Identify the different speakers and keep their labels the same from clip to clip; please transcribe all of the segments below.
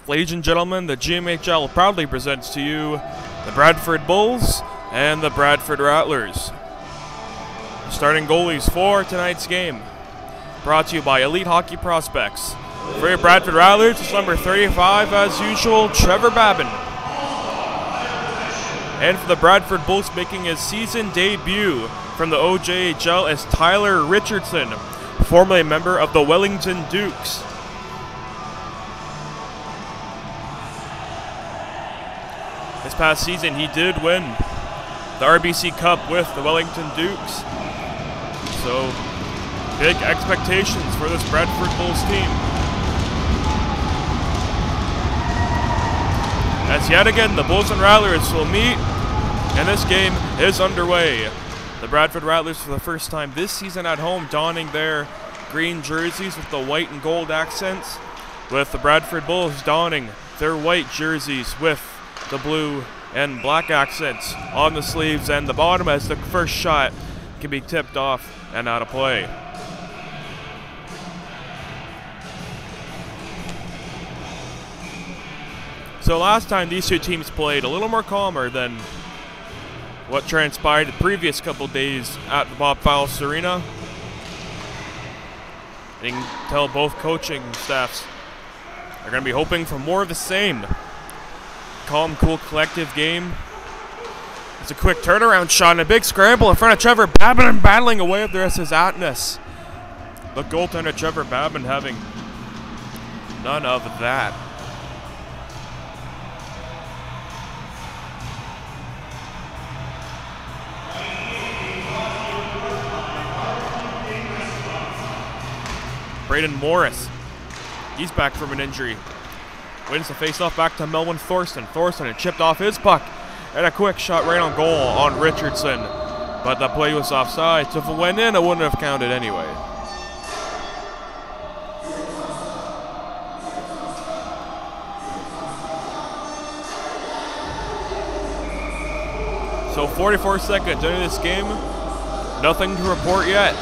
Speaker 1: Ladies and gentlemen, the GMHL proudly presents to you the Bradford Bulls and the Bradford Rattlers. Starting goalies for tonight's game, brought to you by Elite Hockey Prospects. For your Bradford Rattlers, it's number 35, as usual, Trevor Babin. And for the Bradford Bulls, making his season debut from the OJHL is Tyler Richardson, formerly a member of the Wellington Dukes. This past season, he did win the RBC Cup with the Wellington Dukes. So, big expectations for this Bradford Bulls team. As yet again, the Bulls and Rattlers will meet, and this game is underway. The Bradford Rattlers, for the first time this season at home, donning their green jerseys with the white and gold accents, with the Bradford Bulls donning their white jerseys with the blue and black accents on the sleeves and the bottom, as the first shot can be tipped off and out of play. So last time these two teams played, a little more calmer than what transpired the previous couple days at the Bob Fowles Arena. And you can tell both coaching staffs are going to be hoping for more of the same. Calm, cool, collective game. It's a quick turnaround shot and a big scramble in front of Trevor Babin and battling away with the rest of his Atness. The goaltender Trevor Babin having none of that. Braden Morris, he's back from an injury. Wins the face-off back to Melvin Thorson. Thorson had chipped off his puck, and a quick shot right on goal on Richardson. But the play was offside, so if it went in, it wouldn't have counted anyway. So 44 seconds into this game, nothing to report yet.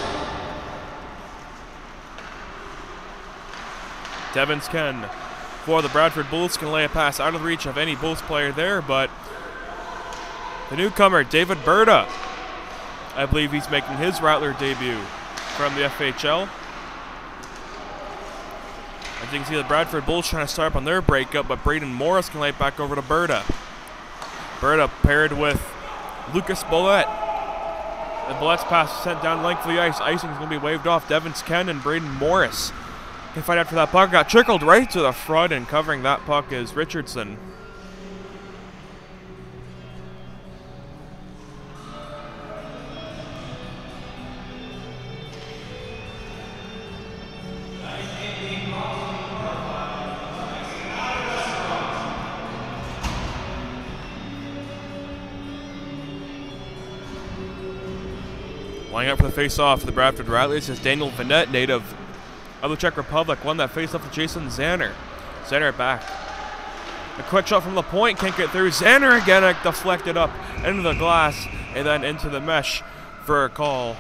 Speaker 1: Devins Ken for the Bradford Bulls can lay a pass out of the reach of any Bulls player there, but the newcomer, David Berta, I believe he's making his Rattler debut from the FHL. As you can see, the Bradford Bulls trying to start up on their breakup, but Braden Morris can lay it back over to Berta. Berta paired with Lucas Bollett. And Bollett's pass is sent down length of the ice. Icing is going to be waved off. Devins Ken and Braden Morris can fight after that puck. Got trickled right to the front, and covering that puck is Richardson. Lining up for the face-off for the Bradford Rattlers is Daniel Vanette, native of the Czech Republic. Won that face-off to Jason Zanner. Zanner back. A quick shot from the point, can't get through. Zanner again, deflected up into the glass and then into the mesh for a call.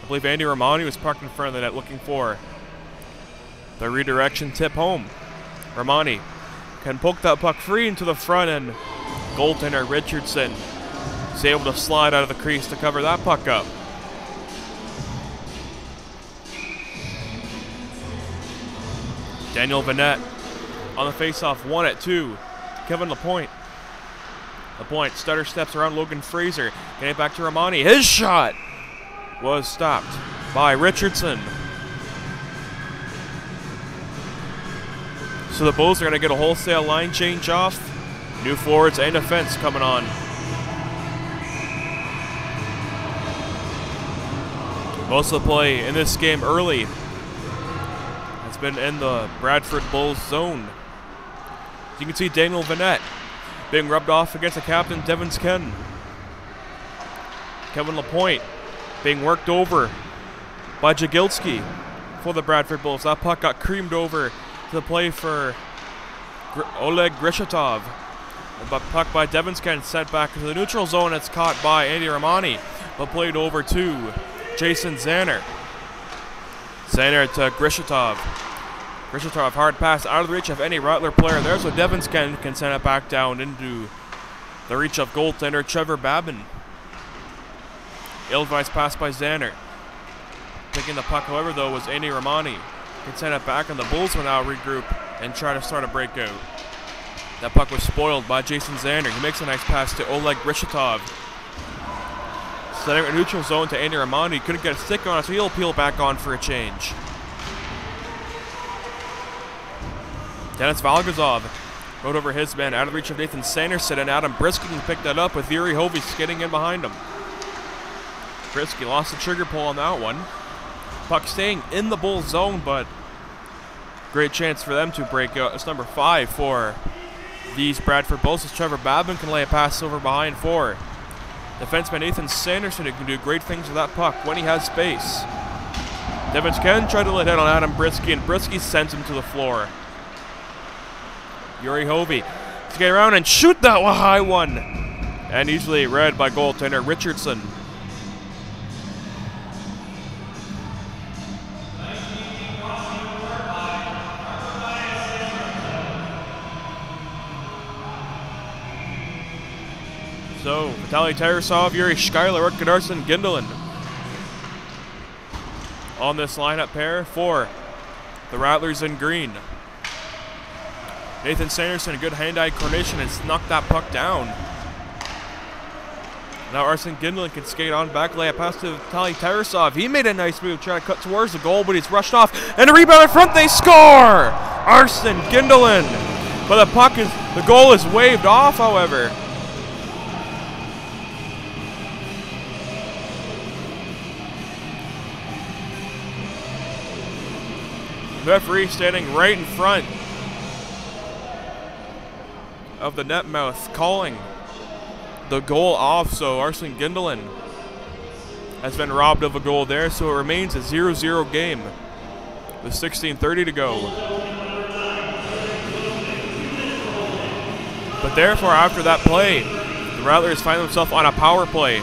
Speaker 1: I believe Andy Romani was parked in front of the net looking for the redirection tip home. Romani can poke that puck free into the front, and goaltender Richardson is able to slide out of the crease to cover that puck up. Daniel Vanette on the faceoff, 1-2. Kevin Lapointe. Lapointe stutter steps around Logan Fraser. Getting it back to Romani. His shot was stopped by Richardson. So the Bulls are going to get a wholesale line change off. New forwards and defense coming on. Most of the play in this game early has been in the Bradford Bulls zone. You can see Daniel Vanette being rubbed off against the captain, Devins Ken. Kevin Lapointe being worked over by Jagilski for the Bradford Bulls. That puck got creamed over to the play for Oleg Grishatov. But puck by Devins Ken sent back into the neutral zone. It's caught by Andy Romani, but played over to Jason Zanner. Zanner to Grishatov. Grishatov, hard pass out of the reach of any Rattler player. There's what Devins can send it back down into the reach of goaltender Trevor Babin. Ill-advised pass by Zanner. Taking the puck, however, though, was Andy Romani. Can send it back, and the Bulls will now regroup and try to start a breakout. That puck was spoiled by Jason Zanner. He makes a nice pass to Oleg Grishatov. Setting a neutral zone to Andy Romani. Couldn't get a stick on it, so he'll peel back on for a change. Dennis Valgazov rode over his man out of reach of Nathan Sanderson, and Adam Brisky can pick that up with Yuri Hovey skating in behind him. Brisky lost the trigger pull on that one. Puck staying in the Bulls zone, but great chance for them to break out. It's number 5 for these Bradford Bulls as Trevor Babin can lay a pass over behind for defenseman Nathan Sanderson, who can do great things with that puck when he has space. Devins can try to let in on Adam Brisky, and Brisky sends him to the floor. Yuri Hovey to get around and shoot that high one, and easily read by goaltender Richardson. So, Vitaly Tarasov, Yuri Shkylaruk, and Arsen Gindelin on this lineup pair for the Rattlers in green. Nathan Sanderson, a good hand-eye coordination, and snuck that puck down. Now Arsen Gindelin can skate on back, lay a pass to Vitaly Tarasov. He made a nice move, trying to cut towards the goal, but he's rushed off. And a rebound in front, they score! Arsen Gindelin. But the goal is waved off, however. The referee standing right in front of the net mouth, calling the goal off, so Arsen Gindelin has been robbed of a goal there, so it remains a 0-0 game with 16:30 to go. But therefore, after that play, the Rattlers find themselves on a power play.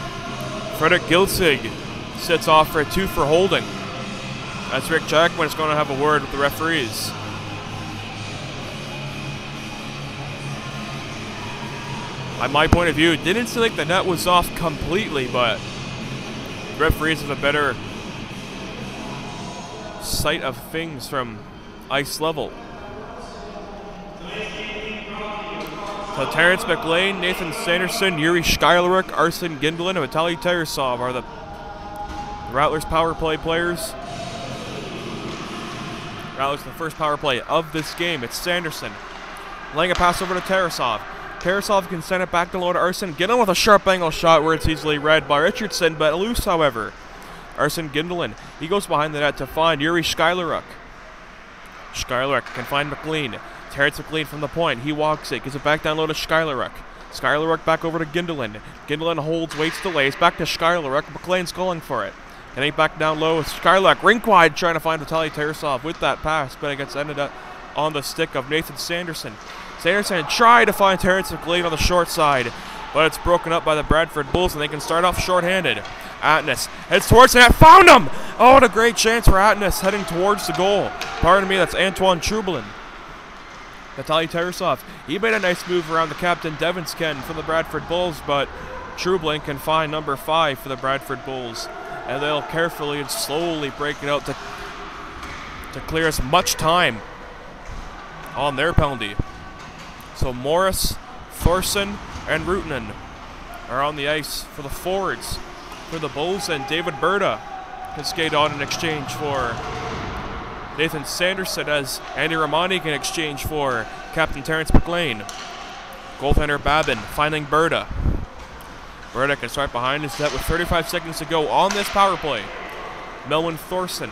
Speaker 1: Fredrik Gilsig sits off for a 2 for holding. That's Rick Jackman is going to have a word with the referees. By my point of view, it didn't seem like the net was off completely, but referees have a better sight of things from ice level. So Terrence McLean, Nathan Sanderson, Yuri Shkylaruk, Arsen Gindelin, and Vitaly Tarasov are the Rattlers power play players. Rattlers the first power play of this game. It's Sanderson laying a pass over to Tarasov. Tarasov can send it back to low to Arsen Gindelin with a sharp angle shot where it's easily read by Richardson, but loose, however. Arsen Gindelin, he goes behind the net to find Yuri Shkylaruk. Shkylaruk can find McLean. Terrence McLean from the point. He walks it, gives it back down low to Shkylaruk. Shkylaruk back over to Gindelin. Gindelin holds, waits, delays, back to Shkylaruk. McLean's calling for it. And he back down low with Shkylaruk. Rink wide trying to find Vitaly Tarasov with that pass, but it gets ended up on the stick of Nathan Sanderson. Sanderson tried to find Terrence McLean on the short side, but it's broken up by the Bradford Bulls, and they can start off shorthanded. Atnas heads towards the net. Found him! Oh, what a great chance for Atnas heading towards the goal. Pardon me, that's Antoine Trublin. Vitaly Tarasov, he made a nice move around the captain, Devins Ken, for the Bradford Bulls, but Trublin can find number 5 for the Bradford Bulls. And they'll carefully and slowly break it out to clear as much time on their penalty. So Morris, Thorson, and Rutinen are on the ice for the forwards for the Bulls, and David Berta can skate on in exchange for Nathan Sanderson, as Andy Romani can exchange for Captain Terrence McLean. Goaltender Babin finding Berta. Berta can start behind his net with 35 seconds to go on this power play. Melvin Thorson,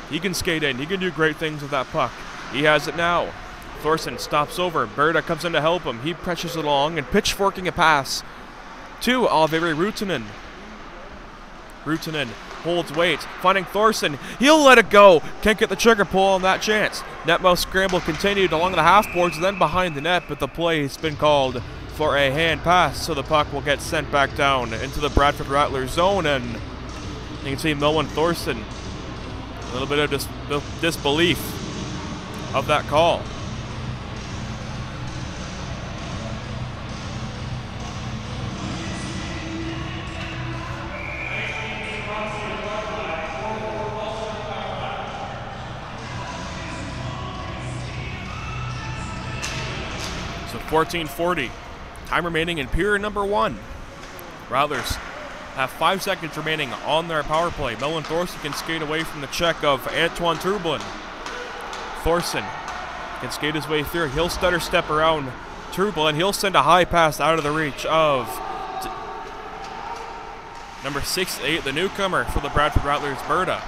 Speaker 1: he can skate in. He can do great things with that puck. He has it now. Thorson stops over. Berta comes in to help him. He pressures it along and pitchforking a pass to Oliveri Rutinen. Rutinen holds weight, finding Thorson. He'll let it go. Can't get the trigger pull on that chance. Netmouth scramble continued along the half boards, then behind the net, but the play has been called for a hand pass, so the puck will get sent back down into the Bradford Rattlers zone, and You can see Melwin Thorson, a little bit of disbelief of that call. So 14:40, time remaining in period number 1. Rattlers have 5 seconds remaining on their power play. Melwin Thorson can skate away from the check of Antoine Trublin. Thorson can skate his way through. He'll stutter step around Trublin. He'll send a high pass out of the reach of number 6'8", the newcomer for the Bradford Rattlers, Berta.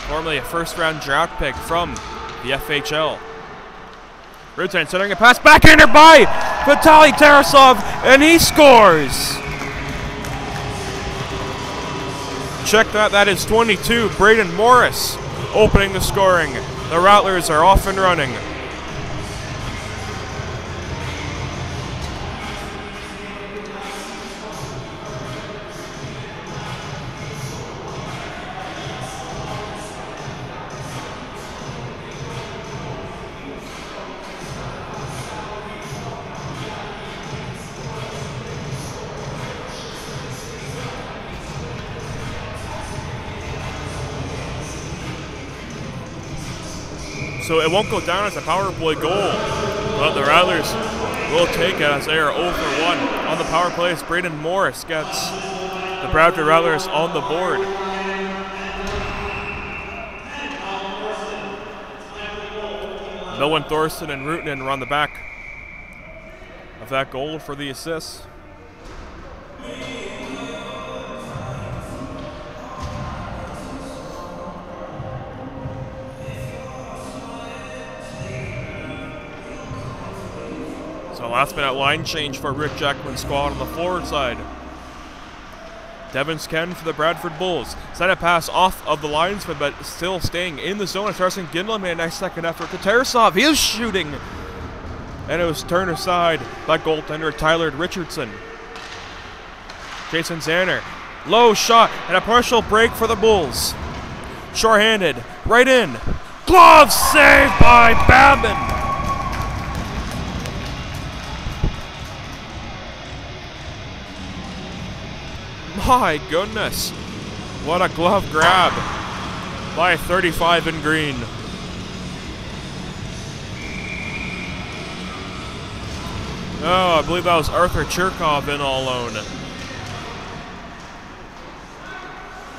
Speaker 1: Formerly a first-round draft pick from the FHL. Rutan centering a pass, backhander by Vitaly Tarasov, and he scores! Check that, that is 22, Braden Morris opening the scoring. The Rattlers are off and running. So it won't go down as a power play goal, but the Rattlers will take it as they are 0 for 1 on the power play as Braden Morris gets the Bradford Rattlers on the board. Melwin Thorson and Rutanen are on the back of that goal for the assist. So last minute line change for Rick Jackman's squad on the forward side. Devin Ken for the Bradford Bulls. Sent a pass off of the linesman, but still staying in the zone. Carson Gindlin made a nice second effort to Tarasov. He is shooting. And it was turned aside by goaltender Tyler Richardson. Jason Zanner. Low shot and a partial break for the Bulls. Short-handed. Right in. Glove save by Babin. My goodness, what a glove grab by 35 in green. Oh, I believe that was Arthur Cherkov in all alone.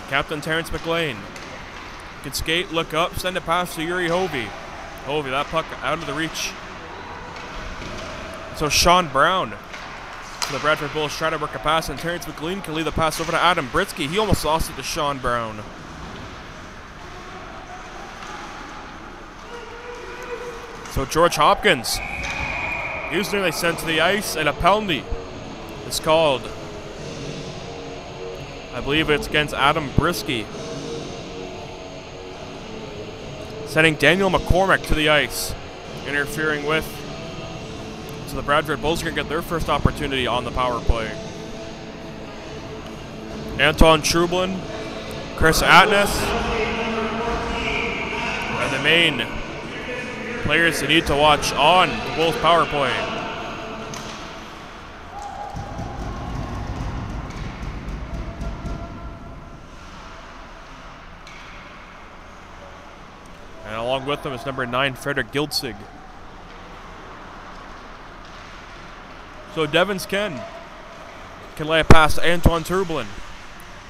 Speaker 1: Captain Terrence McLean can skate, look up, send a pass to Yuri Hovey. Hovey, that puck out of the reach. So Sean Brown. The Bradford Bulls try to work a pass, and Terrence McLean can lead the pass over to Adam Britsky. He almost lost it to Sean Brown. So George Hopkins, he was nearly sent to the ice, and a penalty is called. I believe it's against Adam Britsky, sending Daniel McCormick to the ice, interfering with. So the Bradford Bulls are going to get their first opportunity on the power play. Anton Trublin, Chris Atnes, are the main players that need to watch on the Bulls power play. And along with them is number 9, Frederick Gildsig. So Devin Ken can lay a pass to Antoine Trublin.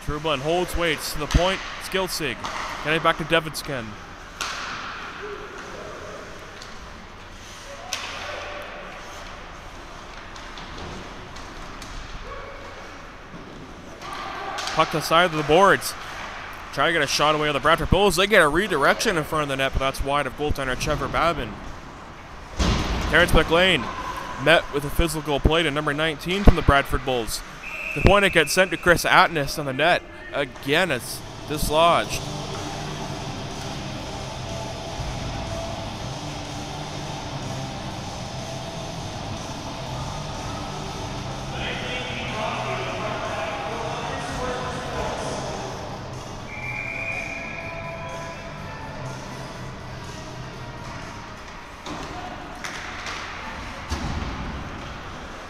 Speaker 1: Trublin holds, waits to the point. It's Gildsig. Getting back to Devin Ken. Puck to the side of the boards. Trying to get a shot away on the Bradford Bulls. They get a redirection in front of the net, but that's wide of goaltender Trevor Babin. Terrence McLean met with a physical play to number 19 from the Bradford Bulls. The point it gets sent to Chris Atnes on the net. Again, it's dislodged.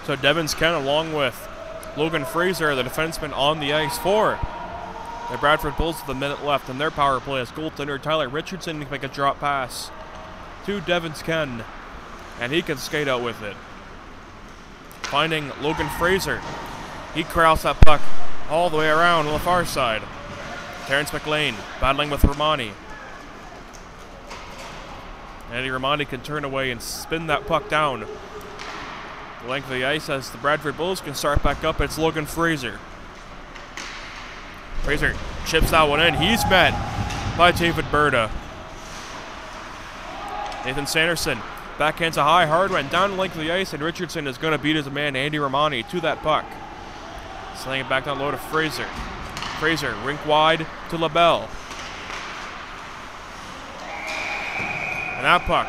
Speaker 1: So Devins Ken along with Logan Fraser, the defenseman, on the ice for the Bradford Bulls with a minute left in their power play as goaltender Tyler Richardson can make a drop pass to Devins Ken, and he can skate out with it. Finding Logan Fraser. He corrals that puck all the way around on the far side. Terrence McLean battling with Romani. Andy Romani can turn away and spin that puck down the length of the ice as the Bradford Bulls can start back up. It's Logan Fraser. Fraser chips that one in. He's met by David Berta. Nathan Sanderson backhands a high, hard one down the length of the ice, and Richardson is going to beat his man Andy Romani to that puck. Slaying it back down low to Fraser. Fraser, rink wide to LaBelle. And that puck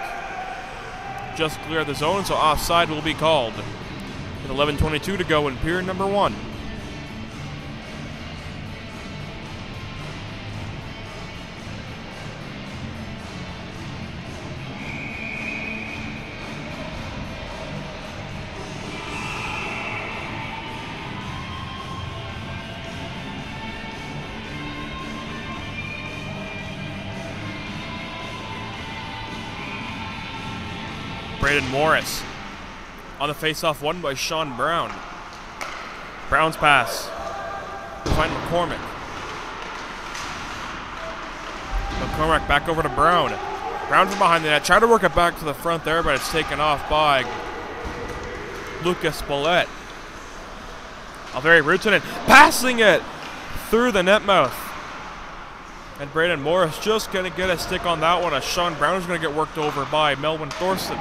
Speaker 1: just cleared the zone, so offside will be called. With 11:22 to go in period number 1. Braden Morris on the faceoff, won by Sean Brown. Brown's pass to find McCormick. McCormick back over to Brown. Brown from behind the net, trying to work it back to the front there, but it's taken off by Lucas Bollett. Alveri Rutunen passing it through the net mouth. And Braden Morris just going to get a stick on that one as Sean Brown is going to get worked over by Melvin Thorson.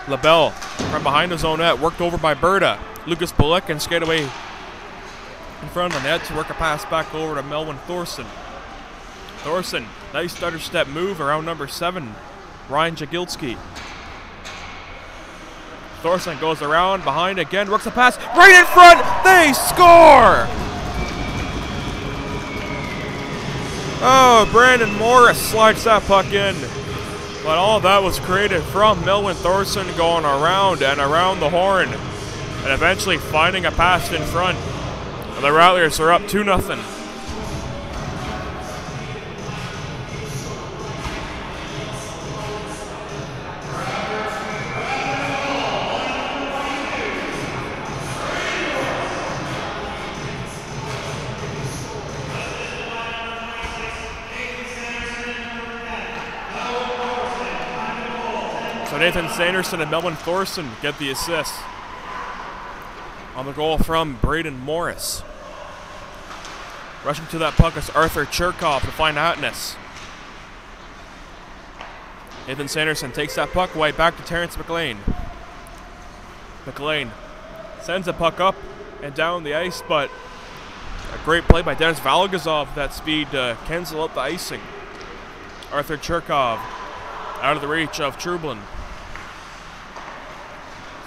Speaker 1: LaBelle from behind his own net, worked over by Berta. Lucas Bullock can skate away in front of the net to work a pass back over to Melvin Thorson. Thorson, nice stutter step move around number 7, Ryan Jagilski. Thorson goes around behind again, works a pass right in front. They score! Oh, Brandon Morris slides that puck in. But all that was created from Melvin Thorson going around and around the horn and eventually finding a pass in front. And the Rattlers are up 2-0. So Nathan Sanderson and Melvin Thorson get the assist on the goal from Braden Morris. Rushing to that puck is Arthur Cherkov to find Hatness. Nathan Sanderson takes that puck away back to Terrence McLean. McLean sends the puck up and down the ice, but a great play by Dennis Valgazov that speed to cancel out the icing. Arthur Cherkov out of the reach of Trublin.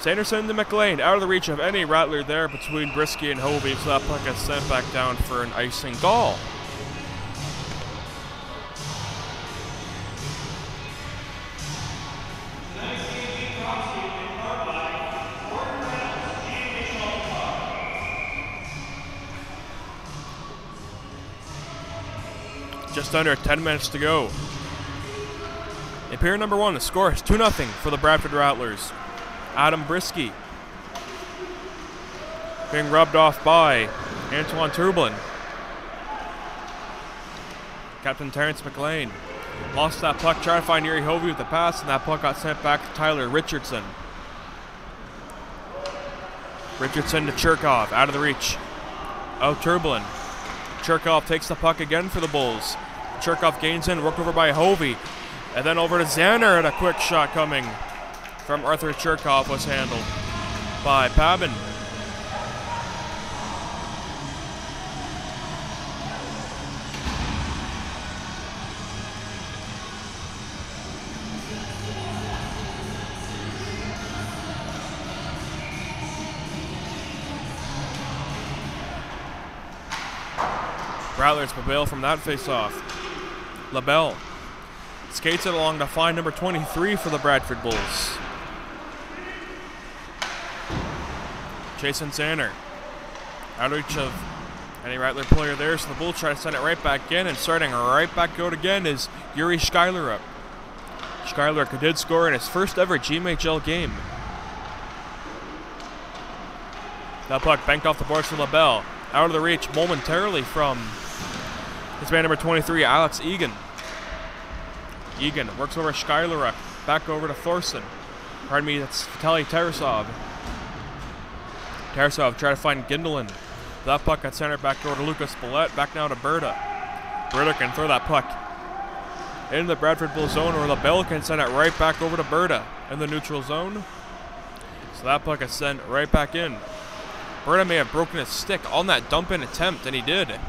Speaker 1: Sanderson to McLean, out of the reach of any Rattler there between Brisky and Hovey, so that puck is sent back down for an icing goal. Just under 10 minutes to go. In period number 1, the score is 2-0 for the Bradford Rattlers. Adam Brisky being rubbed off by Antoine Trublin. Captain Terrence McLean lost that puck, trying to find Yuri Hovey with the pass, and that puck got sent back to Tyler Richardson. Richardson to Cherkov, out of the reach of Trublin. Cherkov takes the puck again for the Bulls. Cherkov gains in, worked over by Hovey, and then over to Zanner, and a quick shot coming from Arthur Cherkov was handled by Pabin. Rattlers prevail from that face-off. LaBelle Skates it along to find number 23 for the Bradford Bulls. Jason Zanner. Out of reach of any Rattler player there, so the Bulls try to send it right back in, and starting right back out again is Yuri Schuyleruk. Schuyleruk did score in his first ever GMHL game. That puck banked off the boards for LaBelle. Out of the reach momentarily from his man number 23, Alex Egan. Egan works over Schuyleruk, back over to Thorson. Pardon me, that's Vitaly Tarasov. Tarasov try to find Gindelin. That puck at center back over to Lucas Spillett, back now to Berta. Berta can throw that puck into the Bradford Bull zone, or LaBelle can send it right back over to Berta in the neutral zone. So that puck is sent right back in. Berta may have broken his stick on that dump-in attempt, and he did.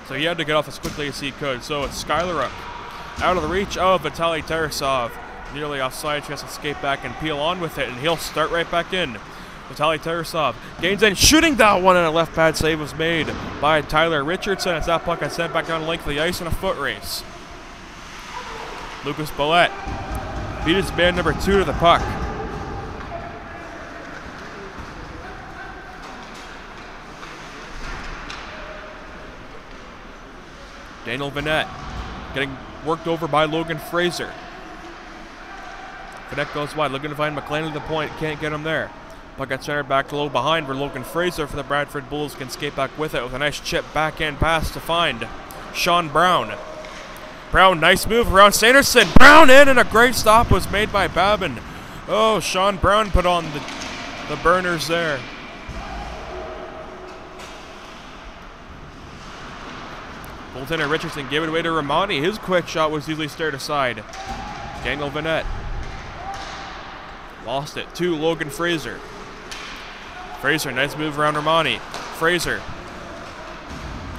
Speaker 1: So he had to get off as quickly as he could. So it's Schuyleruk out of the reach of Vitaly Tarasov. Nearly offside, he has to skate back and peel on with it, and he'll start right back in. Vitaly Tarasov gains in, shooting that one, and a left pad save was made by Tyler Richardson as that puck is sent back down the length of the ice in a foot race. Lucas Spillett beat his man number 2 to the puck. Daniel Vanette getting worked over by Logan Fraser. Vanette goes wide, looking to find McLean at the point, can't get him there. Puck got centered back low behind where Logan Fraser for the Bradford Bulls can skate back with it with a nice chip backhand pass to find Sean Brown. Brown, nice move around Sanderson. Brown in, and a great stop was made by Babin. Oh, Sean Brown put on the burners there. Goaltender Richardson gave it away to Romani. His quick shot was easily stared aside. Daniel Vanette lost it to Logan Fraser. Fraser, nice move around Romani. Fraser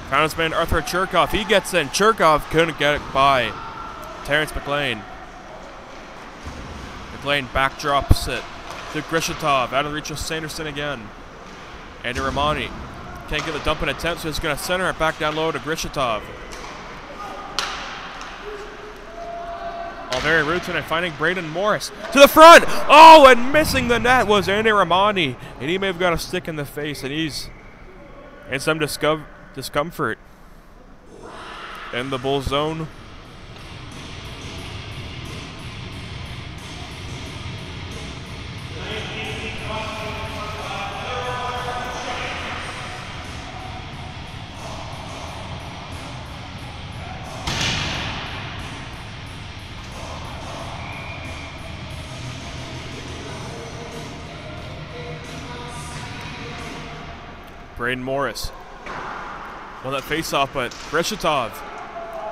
Speaker 1: found his man Arthur Cherkov. He gets in. Cherkov couldn't get it by Terrence McLean. McLean backdrops it to Grishitov. Out of the reach of Sanderson again. Andy Romani can't get the dump in attempt, so he's going to center it back down low to Grishitov. Alveri Rutan and finding Braden Morris to the front. Oh, and missing the net was Andy Romani. And he may have got a stick in the face, and he's in some discomfort in the Bull zone. Braden Morris won that face-off, but Grishitov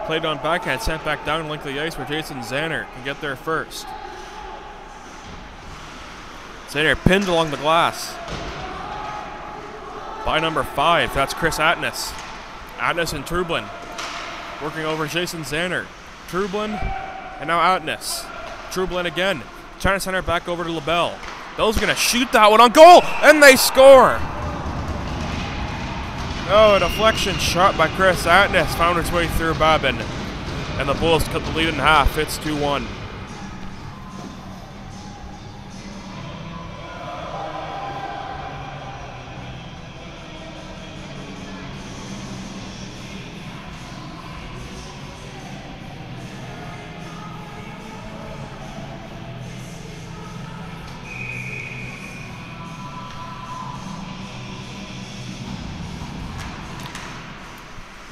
Speaker 1: played on backhand, sent back down the length of the ice where Jason Zanner can get there first. Zanner pinned along the glass by number 5. That's Chris Atnes. Atnes and Trublin working over Jason Zanner. Trublin and now Atnes. Trublin again, trying to center back over to LaBelle. Belle's going to shoot that one on goal, and they score! Oh, a deflection shot by Chris Atnes found its way through Babin. And the Bulls cut the lead in half. It's 2-1.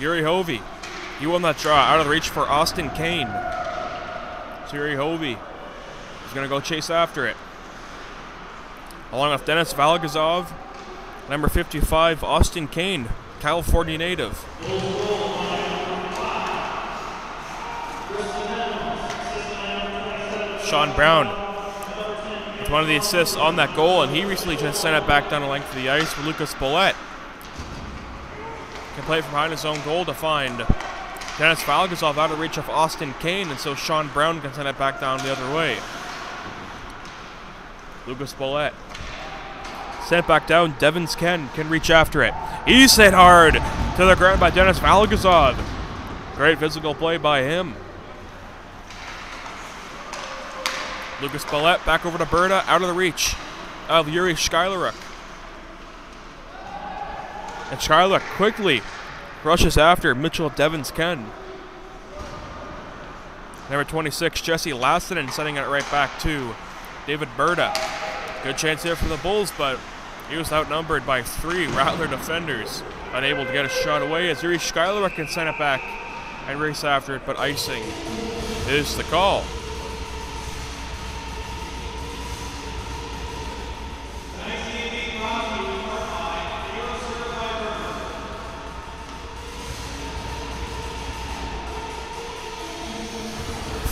Speaker 1: Yuri Hovey, he won that draw out of the reach for Austin Kane. So Yuri Hovey is going to go chase after it. Along with Dennis Valgazov, number 55, Austin Kane, California native. Sean Brown with one of the assists on that goal, and he recently just sent it back down the length of the ice for Lucas Spillett. Can play from behind his own goal to find Dennis Valgazov out of reach of Austin Kane, and so Sean Brown can send it back down the other way. Lucas Spillett sent back down. Devins can reach after it. He's hit hard to the ground by Dennis Valgazov. Great physical play by him. Lucas Ballette back over to Berta, out of the reach of Yuri Skylaruk. And Skylaruk quickly rushes after Mitchell Devins-Ken. Number 26, Jesse Lassinen, sending it right back to David Berta. Good chance there for the Bulls, but he was outnumbered by 3 Rattler defenders. Unable to get a shot away as Yuri Skylaruk can send it back and race after it, but icing is the call.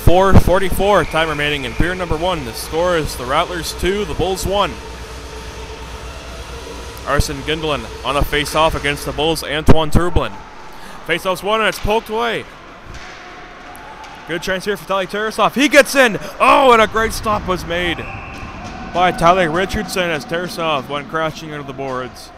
Speaker 1: .444 time remaining in period number 1. The score is the Rattlers 2, the Bulls 1. Arsen Gindelin on a face-off against the Bulls' Antoine Trublin. Face-off's won and it's poked away. Good chance here for Tyler Tarasov. He gets in! Oh, and a great stop was made by Tyler Richardson as Tarasov went crashing into the boards.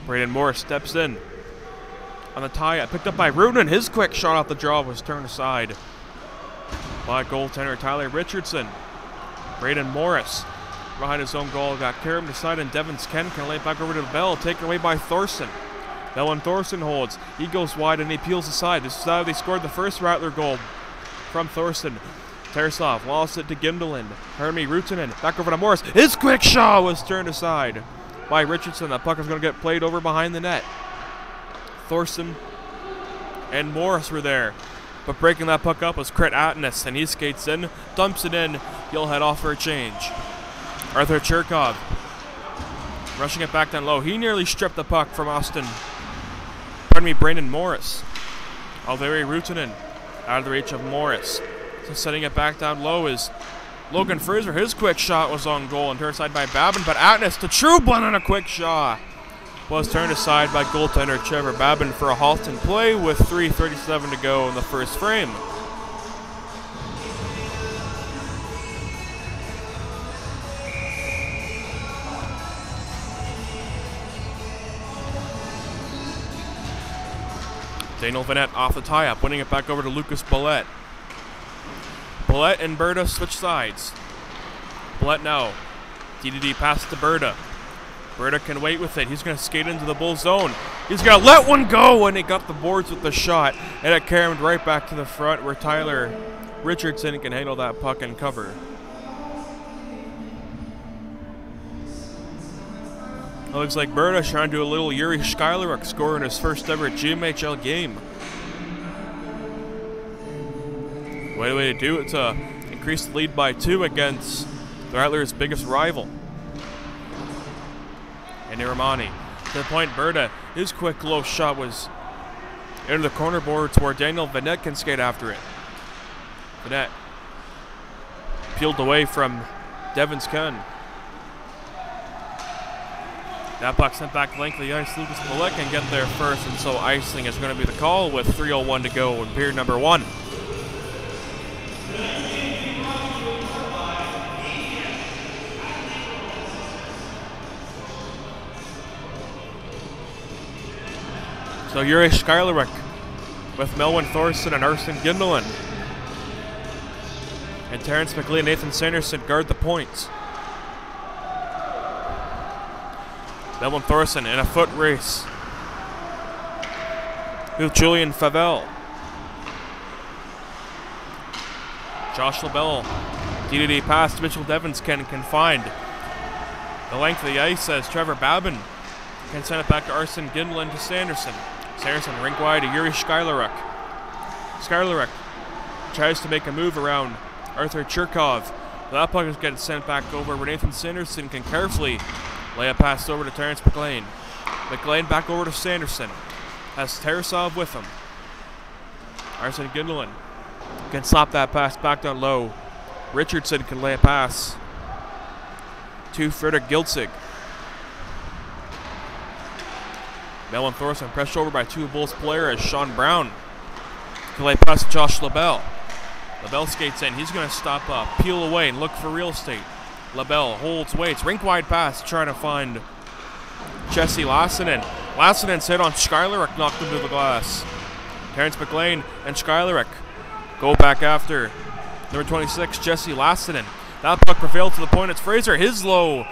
Speaker 1: Braden Morris steps in on the tie, picked up by Rudin. His quick shot off the draw was turned aside by goaltender Tyler Richardson. Braden Morris behind his own goal got carried aside, and Devins-Ken can lay it back over to Bell, taken away by Thorson. Bell and Thorson holds. He goes wide and he peels aside. This is how they scored the first Rattler goal from Thorson. Tarasov lost it to Gindelin. Hermi Rutinen back over to Morris. His quick shot was turned aside by Richardson. That puck is going to get played over behind the net. Thorson and Morris were there, but breaking that puck up was Crit Atnas, and he skates in, dumps it in. He'll head off for a change. Arthur Cherkov rushing it back down low. He nearly stripped the puck from Brandon Morris. Alveri Rutinen out of the reach of Morris. So setting it back down low is Logan Fraser. His quick shot was on goal and turned aside by Babin, but Atnas to Trublin on a quick shot was turned aside by goaltender Trevor Babin for a halt in play with 3:37 to go in the first frame. Daniel Vanette off the tie-up, winning it back over to Lucas Ballette. Ballette and Berta switch sides. Ballette now. DDD pass to Berta. Berta can wait with it. He's going to skate into the Bull zone. He's going to let one go, and he got the boards with the shot. And it carried right back to the front where Tyler Richardson can handle that puck and cover. It looks like Berta's trying to do a little Yuri Skylaruk score in his first ever GMHL game. Way to do it to increase the lead by 2 against the Rattlers' biggest rival. And Iramani to the point. Berta, his quick low shot was into the corner boards where Daniel Vanette can skate after it. Vanette peeled away from Devins-Ken. That puck sent back length of the ice. Lucas Ballette can get there first, and so icing is going to be the call with 3:01 to go in period number 1. So Yuri Skylaruk with Melvin Thorson and Arsen Gindelin. And Terrence McLean and Nathan Sanderson guard the points. Melvin Thorson in a foot race with Julian Favell. Josh LaBelle, DDD pass to Mitchell Devins-Ken can find the length of the ice as Trevor Babin can send it back to Arsen Gindelin to Sanderson. Sanderson rink wide to Yuri Skylaruk. Skylaruk tries to make a move around Arthur Cherkov. That puck is getting sent back over where Nathan Sanderson can carefully lay a pass over to Terrence McLean. McLean back over to Sanderson. Has Tarasov with him. Arsen Gindelin can slap that pass back down low. Richardson can lay a pass to Fredrik Giltzig. Melvin Thorson pressed over by two Bulls player as Sean Brown. Play pass to Josh LaBelle. LaBelle skates in. He's going to stop up, peel away, and look for real estate. LaBelle holds, waits. Rink-wide pass trying to find Jesse Lassinen. Lassinen's hit on Skylarek, knocked him to the glass. Terrence McLean and Skylarek go back after number 26, Jesse Lassinen. That puck prevailed to the point. It's Fraser. His low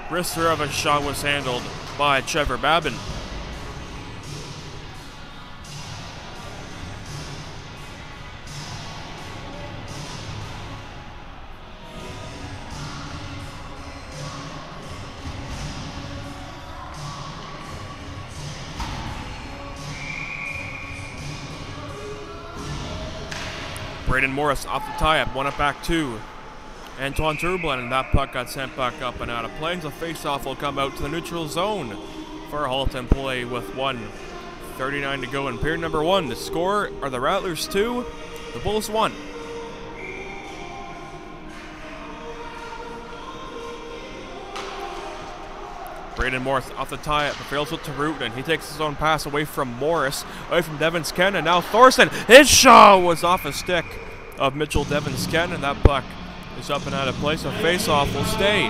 Speaker 1: wrister of a shot was handled by Trevor Babin. Braden Morris off the tie-up, won it back to Antoine Turblin, and that puck got sent back up and out of play. The face-off will come out to the neutral zone for a Halton play with 1:39 to go in period number 1. The score are the Rattlers 2, the Bulls 1. Braden Morris off the tie-up, fails with Tarutin. He takes his own pass away from Morris, away from Devin Sken, and now Thorson. His shot was off a stick of Mitchell Devin Sken, and that puck is up and out of play, so face-off will stay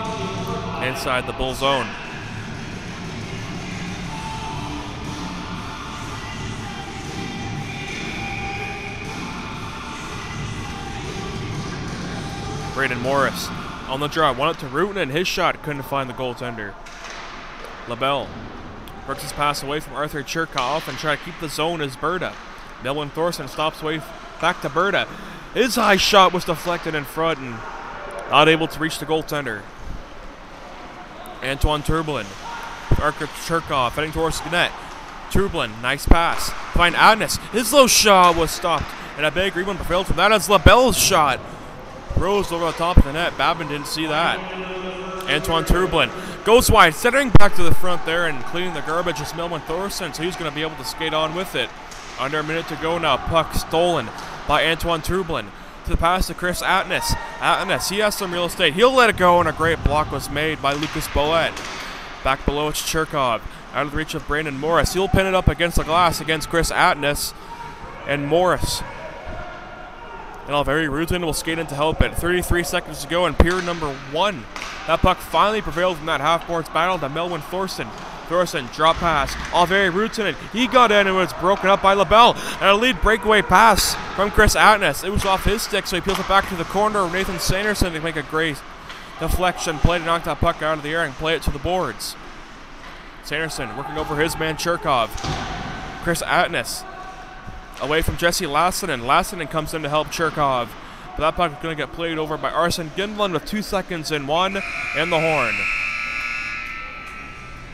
Speaker 1: inside the Bull zone. Braden Morris on the draw, won it to Rutin, and his shot couldn't find the goaltender. LaBelle works his pass away from Arthur Cherkoff and try to keep the zone as Berta. Melvin Thorson stops away back to Berta. His high shot was deflected in front and not able to reach the goaltender. Antoine Turblin, Arthur Cherkoff heading towards the net. Turblin, nice pass. Find Adnes. His low shot was stopped, and a big rebound prevailed from that as LaBelle's shot rose over the top of the net. Babin didn't see that. Antoine Turblin goes wide, centering back to the front there and cleaning the garbage is Melvin Thorson, so he's going to be able to skate on with it. Under a minute to go now. Puck stolen by Antoine Turblin. To the pass to Chris Atnes. Atnes, he has some real estate. He'll let it go, and a great block was made by Lucas Boet. Back below, it's Cherkov. Out of the reach of Brandon Morris. He'll pin it up against the glass against Chris Atnes. And Morris and Alveri Rutin will skate in to help it. 33 seconds to go in period number 1. That puck finally prevailed from that half-boards battle to Melvin Thorson. Thorson, drop pass. Alveri Rutin, he got in and was broken up by LaBelle. And a lead breakaway pass from Chris Atnes. It was off his stick, so he peels it back to the corner. Nathan Sanderson to make a great deflection play to knock that puck out of the air and play it to the boards. Sanderson working over his man Cherkov. Chris Atnes away from Jesse Lassinen. Lassinen comes in to help Cherkov. But that puck is going to get played over by Arsen Gindlin with 2 seconds in 1 and the horn.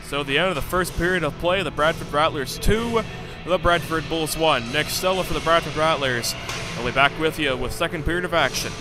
Speaker 1: So the end of the first period of play, the Bradford Rattlers 2, the Bradford Bulls 1. Nick Stella for the Bradford Rattlers. I'll be back with you with second period of action.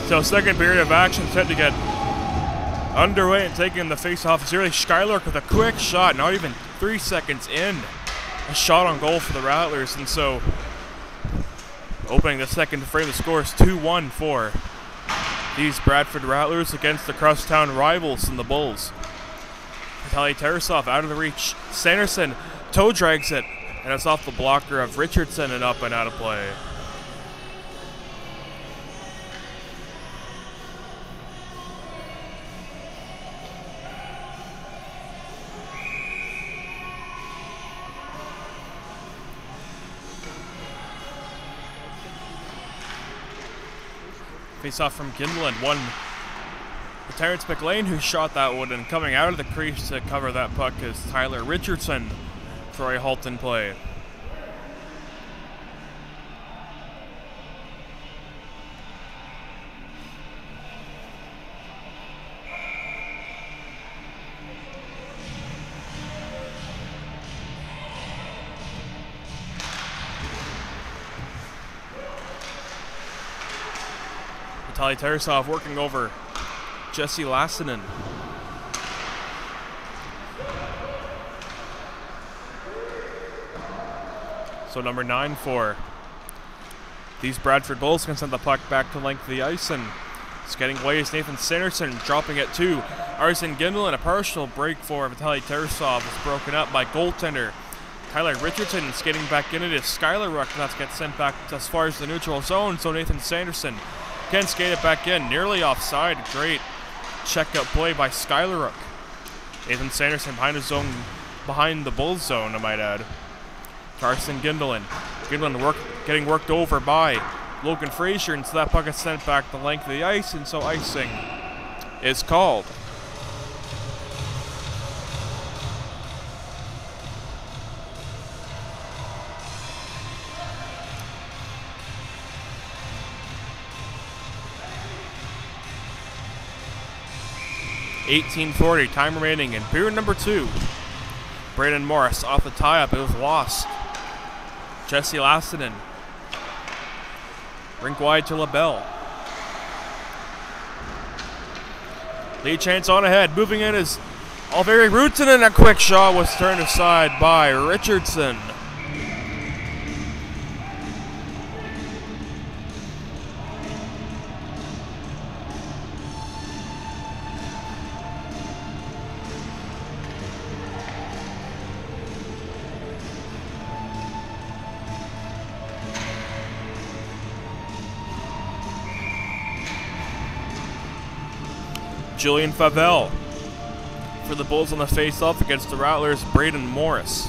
Speaker 1: So second period of action set to get underway and taking the face-off is really Skylark with a quick shot, not even 3 seconds in. A shot on goal for the Rattlers, and so opening the second frame, the score is 2-1 for these Bradford Rattlers against the crosstown rivals in the Bulls. Vitaly Tarasov out of the reach. Sanderson toe drags it, and it's off the blocker of Richardson and up and out of play. Face off from Gimlin, one to Terrence McLean, who shot that one, and coming out of the crease to cover that puck is Tyler Richardson for a halt in play. Vitaly Tarasov working over Jesse Lassinen. So number 9 for these Bradford Bulls can send the puck back to length of the ice, and skating away is Nathan Sanderson, dropping it to Arsen Gindel, and a partial break for Vitaly Tarasov is broken up by goaltender Tyler Richardson. Skating back in it is Skylar Ruck, and that gets sent back as far as the neutral zone, so Nathan Sanderson can skate it back in, nearly offside. Great check-up play by Skylar Ruck. Nathan Sanderson behind his zone, behind the Bulls zone, I might add. Carson Gindelin. Gindelin getting worked over by Logan Frazier, and so that puck is sent back the length of the ice, and so icing is called. .1840, time remaining in period number 2. Brandon Morris off the tie-up, it was lost. Jesse Lassinen. Rink wide to LaBelle. Lead chance on ahead, moving in is Alveri Rutten, and a quick shot was turned aside by Richardson. Julian Favell for the Bulls on the face-off against the Rattlers, Braden Morris.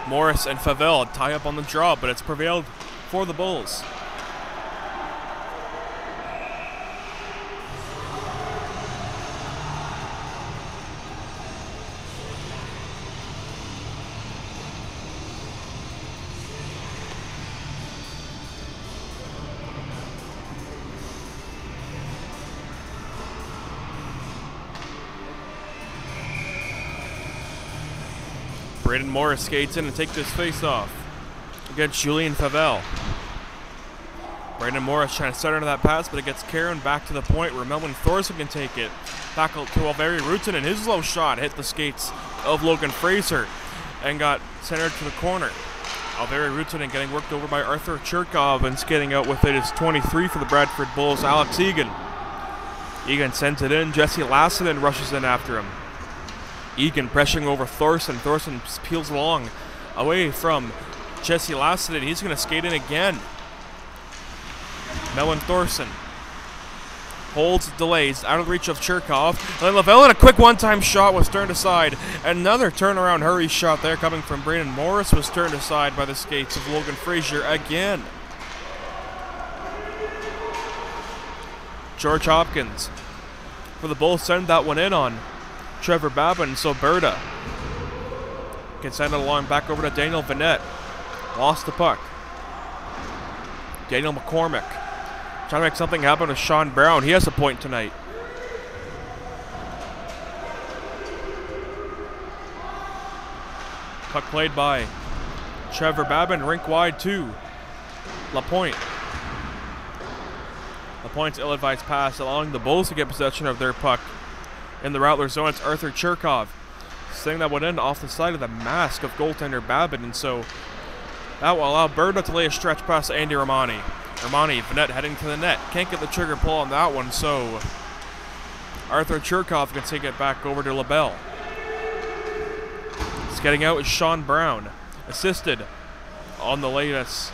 Speaker 1: Morris and Favell tie up on the draw, but it's prevailed for the Bulls. Braden Morris skates in and takes this face-off against Julian Favell. Braden Morris trying to center that pass, but it gets Karen back to the point where Melvin Thorson can take it. Back out to Alveri Rutten, and his low shot hit the skates of Logan Fraser and got centered to the corner. Alveri Rutten getting worked over by Arthur Cherkov, and skating out with it is 23 for the Bradford Bulls, Alex Egan. Egan sends it in, Jesse Lassinen rushes in after him. Egan pressuring over Thorson. Thorson peels along away from Jesse Lassinen. He's going to skate in again. Melvin Thorson holds, delays, out of reach of Cherkov. And Lavelle, and a quick one-time shot was turned aside. Another turnaround hurry shot there coming from Brandon Morris was turned aside by the skates of Logan Frazier again. George Hopkins for the Bulls send that one in on Trevor Babin, so Berta can send it along back over to Daniel Vanette. Lost the puck. Daniel McCormick trying to make something happen with Sean Brown. He has a point tonight. Puck played by Trevor Babin, rink wide to LaPointe. LaPointe's ill-advised pass, allowing the Bulls to get possession of their puck in the Rattler zone. It's Arthur Cherkov setting that one in off the side of the mask of goaltender Babbitt, and so that will allow Berta to lay a stretch pass to Andy Romani. Romani, Vanette heading to the net. Can't get the trigger pull on that one, so Arthur Cherkov can take it back over to LaBelle. Getting out is Sean Brown, assisted on the latest.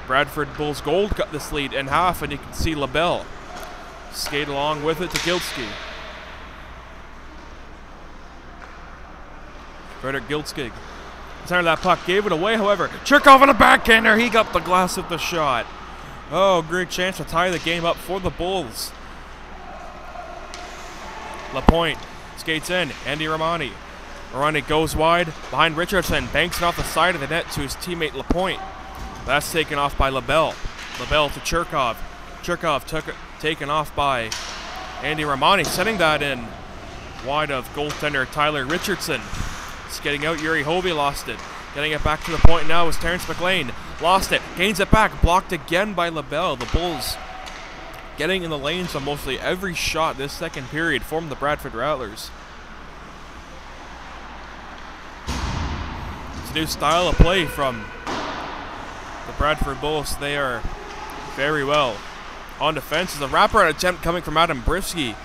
Speaker 1: Bradford Bulls Gold cut this lead in half, and you can see LaBelle skate along with it to Gilski. Frederick Gilskig centered that puck, gave it away, however. Cherkov on a backhander, he got the glass of the shot. Oh, great chance to tie the game up for the Bulls. LaPointe skates in, Andy Romani. Romani goes wide behind Richardson, banks it off the side of the net to his teammate LaPointe. That's taken off by LaBelle. LaBelle to Cherkov. Cherkov taken off by Andy Romani, sending that in wide of goaltender Tyler Richardson. It's getting out, Yuri Hovey lost it. Getting it back to the point now is Terrence McLean. Lost it, gains it back, blocked again by LaBelle. The Bulls getting in the lanes on mostly every shot this second period from the Bradford Rattlers. New style of play from the Bradford Bulls. They are very well on defense. There's a wraparound attempt coming from Adam Brisky.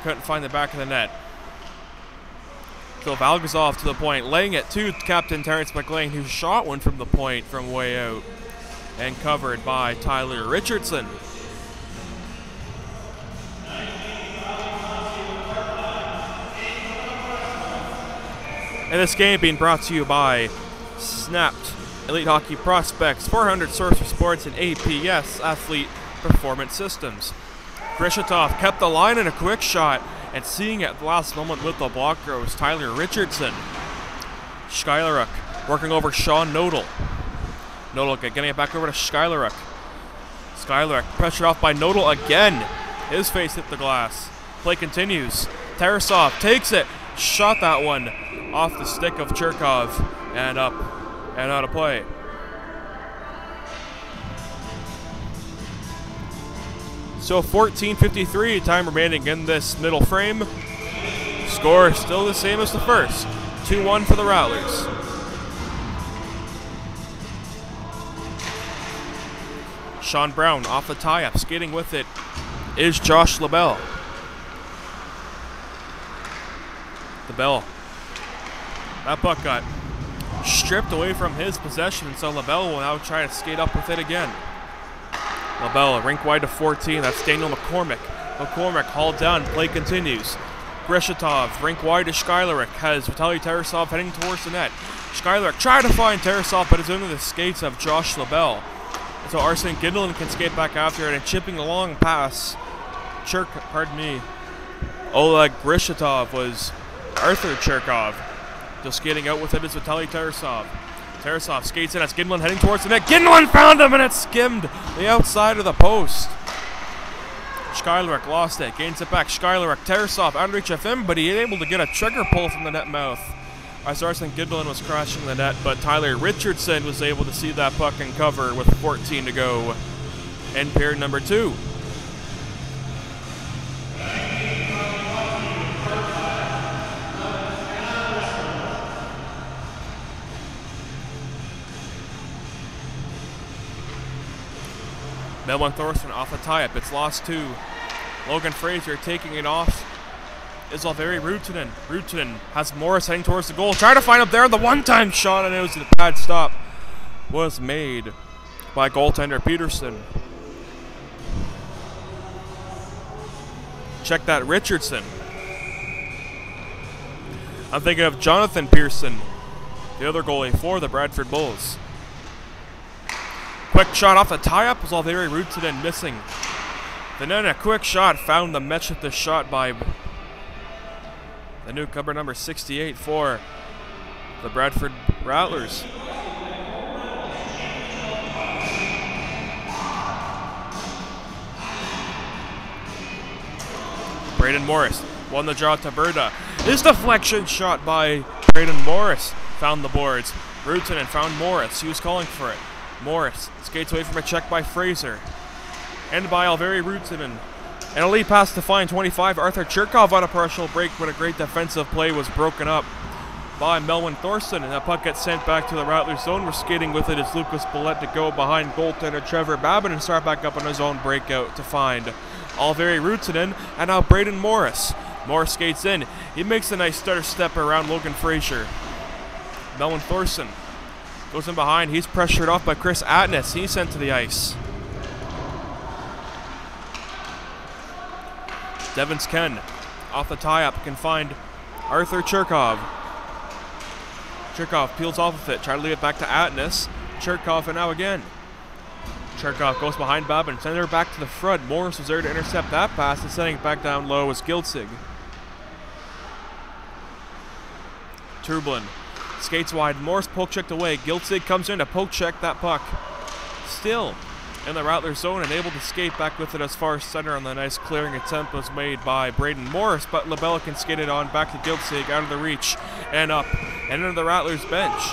Speaker 1: Couldn't find the back of the net. So Valgazov to the point, laying it to Captain Terrence McLean, who shot one from the point from way out, and covered by Tyler Richardson. And this game being brought to you by Snapped Elite Hockey Prospects, 400 source for sports, and APS Athlete Performance Systems. Grishatov kept the line in a quick shot, and seeing it at the last moment with the block throw was Tyler Richardson. Schuyleruk working over Sean Nodal. Nodal getting it back over to Schuyleruk. Schuyleruk pressured off by Nodal again. His face hit the glass. Play continues. Tarasov takes it. Shot that one off the stick of Cherkov and up and out of play. So 14:53 time remaining in this middle frame. Score still the same as the first. 2-1 for the Rattlers. Sean Brown off the tie-up, skating with it is Josh LaBelle. LaBelle. That puck got stripped away from his possession, so LaBelle will now try to skate up with it again. LaBelle, rink wide to 14. That's Daniel McCormick. McCormick hauled down. Play continues. Grishatov, rink wide to Schuyleruk. Has Vitaly Tarasov heading towards the net. Schuyleruk tried to find Tarasov, but is under the skates of Josh LaBelle. And so Arsene Gindelin can skate back after it, and chipping along past Oleg Grishatov was Arthur Cherkov. Just skating out with it is Vitaly Tarasov. Tarasov skates in as Gindelin heading towards the net. Gindelin found him, and it skimmed the outside of the post. Schuyleruk lost it, gains it back. Schuyleruk, Tarasov out of reach of him, but he able to get a trigger pull from the net mouth as Arsene Gindelin was crashing the net, but Tyler Richardson was able to see that puck and cover with 14 to go in period number 2. Melvin Thorson off the tie-up. It's lost to Logan Fraser, taking it off is Alveri Ruutinen. Ruutinen has Morris heading towards the goal. Trying to find him there. The one-time shot, and it was a bad stop. Was made by goaltender Peterson. Check that, Richardson. I'm thinking of Jonathan Pearson, the other goalie for the Bradford Bulls. Quick shot off the tie-up was Alveri Ruutinen missing. Then a quick shot found the match at the shot by the newcomer number 68 for the Bradford Rattlers. Braden Morris won the draw to Berta. This deflection shot by Braden Morris found the boards. Ruutinen found Morris. He was calling for it. Morris skates away from a check by Fraser. and by Alveri Rutsinen. And a lead pass to fine 25. Arthur Cherkov on a partial break, but a great defensive play was broken up by Melvin Thorson, and that puck gets sent back to the Rattlers zone. We're skating with it as Lucas Billette to go behind goaltender Trevor Babin and start back up on his own breakout to find Alveri Rutsinen, and now Braden Morris. Morris skates in. He makes a nice stutter step around Logan Frazier. Melvin Thorson goes in behind. He's pressured off by Chris Atnes. He's sent to the ice. Devins Ken off the tie-up can find Arthur Cherkov. Cherkov peels off of it, trying to leave it back to Atnes. Cherkov and now again. Cherkov goes behind Babin, sending her back to the front. Morris was there to intercept that pass, and sending it back down low was Giltzig. Trublin skates wide. Morris poke checked away. Giltzig comes in to poke check that puck. Still in the Rattlers zone and able to skate back with it as far as center on the nice clearing attempt was made by Braden Morris, but Labella can skate it on back to Giltzig out of the reach and up and into the Rattlers bench.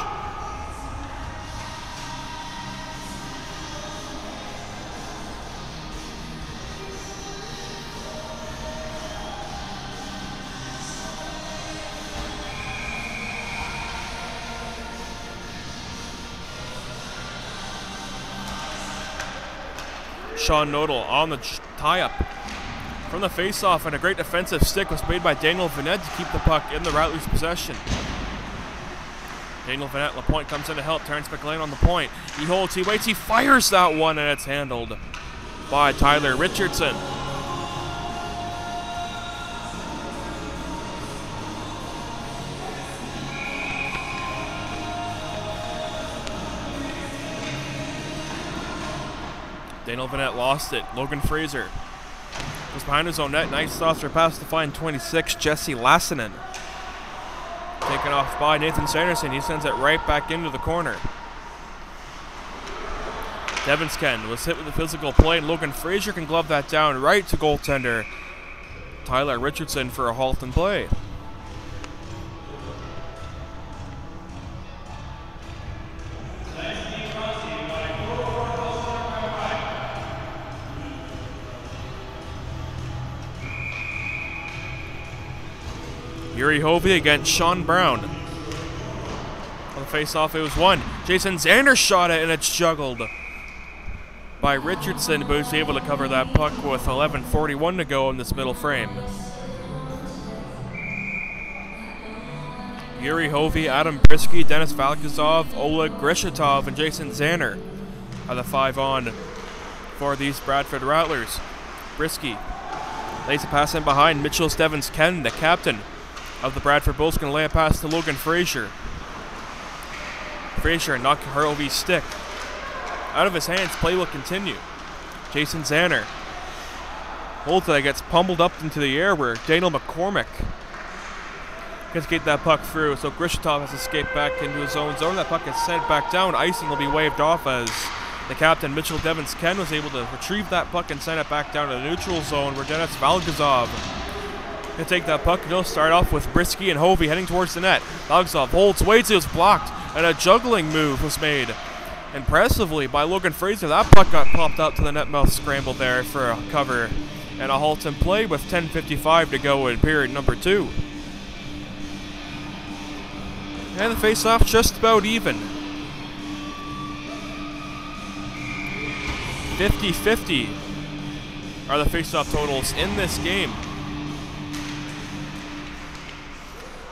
Speaker 1: Sean Nodal on the tie-up from the face-off, and a great defensive stick was made by Daniel Vanette to keep the puck in the Rattlers' possession. Daniel Vanette, LaPointe comes in to help. Terrence McLean on the point. He holds, he waits, he fires that one, and it's handled by Tyler Richardson. Daniel Vanette lost it. Logan Fraser was behind his own net. Nice saucer pass to find 26, Jesse Lassinen. Taken off by Nathan Sanderson. He sends it right back into the corner. Devins Ken was hit with a physical play, and Logan Fraser can glove that down right to goaltender Tyler Richardson for a halt in play. Yuri Hovey against Sean Brown. On the face-off, it was one. Jason Xander shot it, and it's juggled by Richardson, but was able to cover that puck with 11:41 to go in this middle frame. Yuri Hovey, Adam Brisky, Dennis Valgazov, Oleg Grishatov, and Jason Xander are the 5-on for these Bradford Rattlers. Brisky lays a pass in behind. Mitchell Stevens Ken, the captain of the Bradford Bulls, can lay a pass to Logan Frazier. Frazier knocked Hovey's stick out of his hands. Play will continue. Jason Xander holds it, gets pummeled up into the air where Daniel McCormick can skate that puck through. So Grishatov has to skate back into his own zone. That puck is sent back down. Icing will be waved off as the captain, Mitchell Devins Ken, was able to retrieve that puck and send it back down to the neutral zone where Dennis Valgazov can take that puck. He'll start off with Brisky and Hovey heading towards the net. Valgazov holds, waits, it was blocked, and a juggling move was made impressively by Logan Fraser. That puck got popped out to the net mouth scramble there for a cover and a halt in play with 10:55 to go in period number 2. And the face-off just about even. 50-50 are the face-off totals in this game.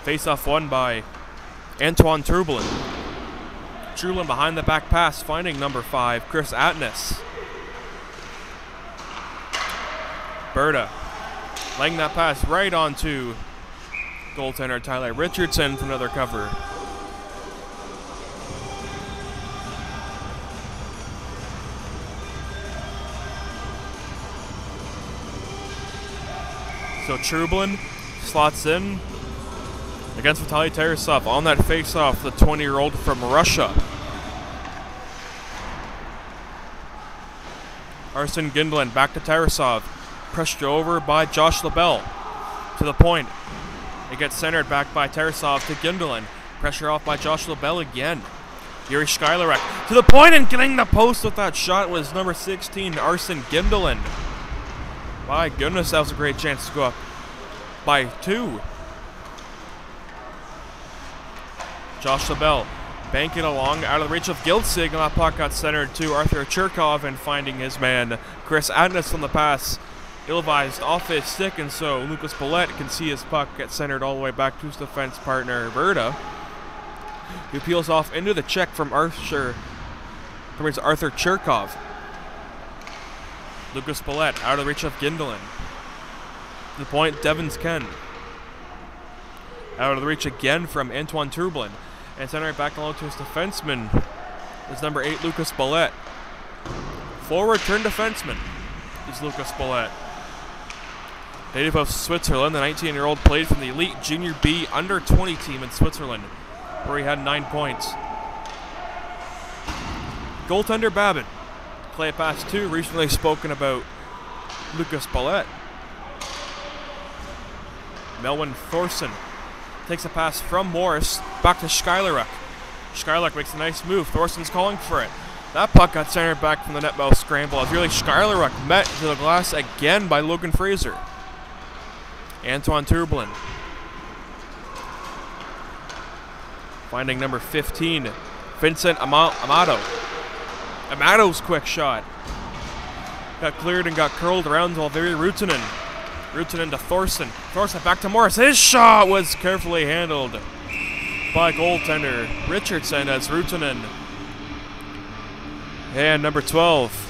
Speaker 1: Face-off won by Antoine Trublin. Trublin behind the back pass, finding number 5, Chris Atnes. Berta laying that pass right onto goaltender Tyler Richardson for another cover. So Trublin slots in against Vitaly Tarasov on that face-off, the 20-year-old from Russia. Arsen Gindelin back to Tarasov. Pressured over by Josh LaBelle. To the point. It gets centered back by Tarasov to Gindelin. Pressure off by Josh LaBelle again. Yuri Skylarek to the point and getting the post with that shot was number 16, Arsen Gindeland. My goodness, that was a great chance to go up by 2. Josh LaBelle banking along out of the reach of Giltzig, and that puck got centered to Arthur Cherkov, and finding his man Chris Adnes on the pass. Ill-advised off his stick, and so Lucas Paulette can see his puck get centered all the way back to his defense partner, Verda, who peels off into the check from Arthur Cherkov. Lucas Paulette out of the reach of Gindeland. To the point, Devins Ken. Out of the reach again from Antoine Trublin. And centering back along to his defenseman is number 8, Lucas Paulette. Forward turn defenseman is Lucas Paulette. Native of Switzerland, the 19-year-old played from the elite Junior B under-20 team in Switzerland, where he had 9 points. Goaltender Babin. Play pass 2, recently spoken about Lucas Paulette. Melvin Thorson takes a pass from Morris back to Skylarek. Skylarek makes a nice move. Thorson's calling for it. That puck got centered back from the net mouth scramble as really Skylarek met to the glass again by Logan Fraser. Antoine Trublin finding number 15, Vincent Amato. Amato's quick shot got cleared and got curled around to Valtteri Ruutunen. Ruutunen to Thorson. Thorson back to Morris. His shot was carefully handled by goaltender Richardson as Ruutunen. And number 12,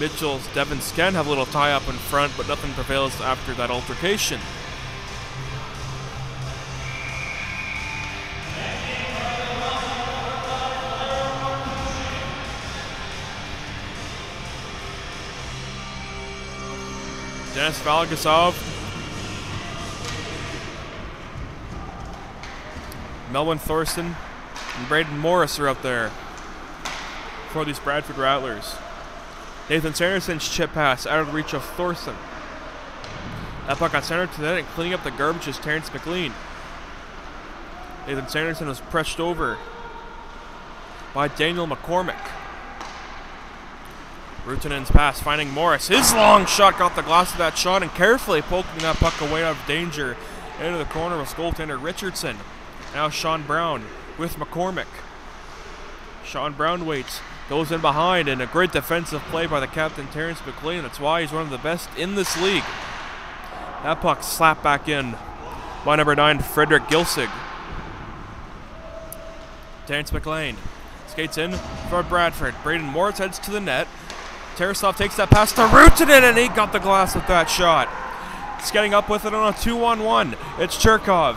Speaker 1: Mitchell's Devin Sken have a little tie-up in front, but nothing prevails after that altercation. Dennis Valgasov, Melvin Thorson, and Braden Morris are out there for these Bradford Rattlers. Nathan Sanderson's chip pass out of the reach of Thorson. That puck got centered to the net, and cleaning up the garbage is Terrence McLean. Nathan Sanderson was pressed over by Daniel McCormick. Ruutunen's pass finding Morris. His long shot got the glass of that shot and carefully poking that puck away out of danger into the corner with goaltender Richardson. Now Sean Brown with McCormick. Sean Brown waits, goes in behind, and a great defensive play by the captain Terrence McLean. That's why he's one of the best in this league. That puck slapped back in by number 9, Frederick Gilsig. Terrence McLean skates in for Bradford. Braden Morris heads to the net. Tarasov takes that pass to Ruutunen, and he got the glass with that shot. He's getting up with it on a 2-on-1. It's Cherkov.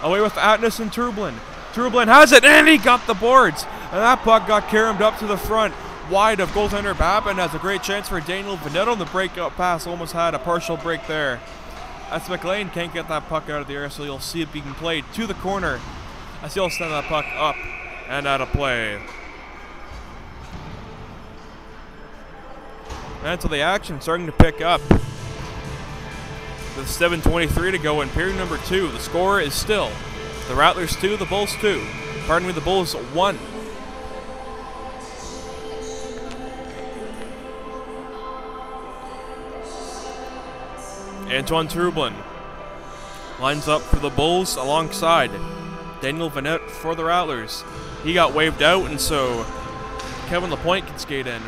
Speaker 1: Away with Atnas and Trublin. Trublin has it, and he got the boards. And that puck got caromed up to the front, wide of goaltender Babin. Has a great chance for Daniel Vanetto. The breakout pass almost had a partial break there. As McLean can't get that puck out of the air, so you'll see it being played to the corner as he'll send that puck up and out of play. And so the action starting to pick up. With 7:23 to go in period number 2. The score is still the Rattlers 2, the Bulls 2. Pardon me, the Bulls 1. Antoine Trublin lines up for the Bulls alongside Daniel Vanette for the Rattlers. He got waved out, and so Kevin Lapointe can skate in.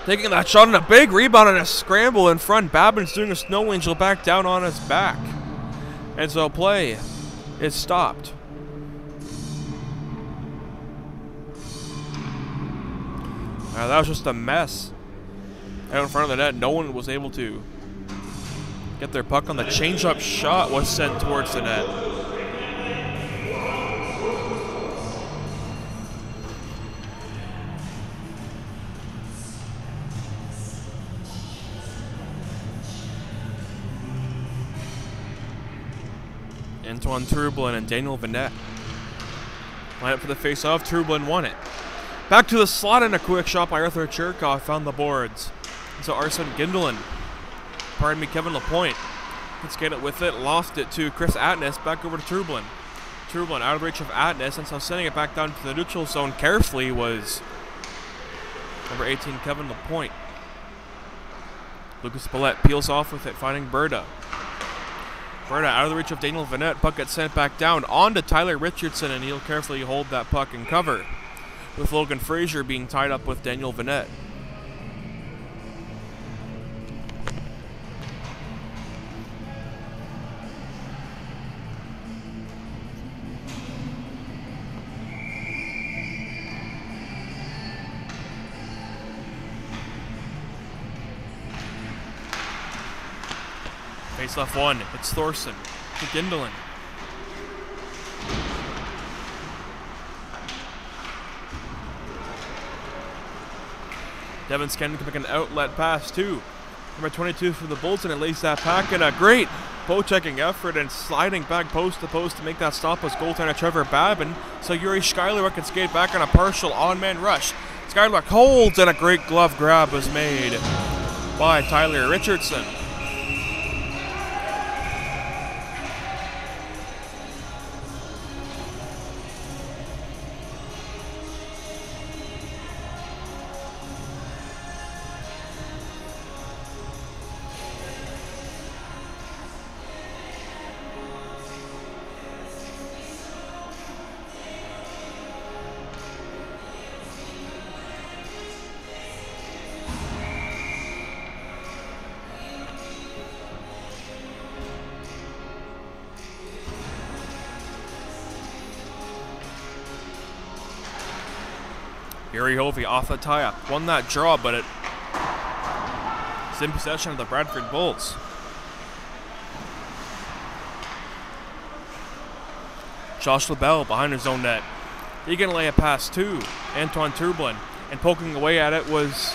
Speaker 1: Taking that shot and a big rebound and a scramble in front. Babin's doing a snow angel back down on his back. And so play is stopped. That was just a mess out in front of the net. No one was able to get their puck on. The change-up shot was sent towards the net. Antoine Trublin and Daniel Vanette line up for the face-off. Trublin won it. Back to the slot, and a quick shot by Arthur Cherkov found the boards. And so Arsen Gindeland, Kevin Lapointe, let's get it with it, lost it to Chris Atnas, back over to Trublin. Trublin out of reach of Atness, and so sending it back down to the neutral zone carefully was number 18, Kevin LaPointe. Lucas Billette peels off with it, finding Berta. Berta out of the reach of Daniel Vanette. Puck gets sent back down onto Tyler Richardson, and he'll carefully hold that puck in cover, with Logan Frazier being tied up with Daniel Vanette. Face-off one, it's Thorson to Gindelin. Devin Scanlon can make an outlet pass too. Number 22 for the Bulls, and it lays that pack in a great poke-checking effort and sliding back post to post to make that stop was goaltender Trevor Babin. So Yuri Skylerwick can skate back on a partial on-man rush. Skylerwick holds, and a great glove grab was made by Tyler Richardson. Yuri Hovey off the tie-up, won that draw, but it's in possession of the Bradford Bulls. Josh LaBelle behind his own net. He can lay a pass to Antoine Trublin, and poking away at it was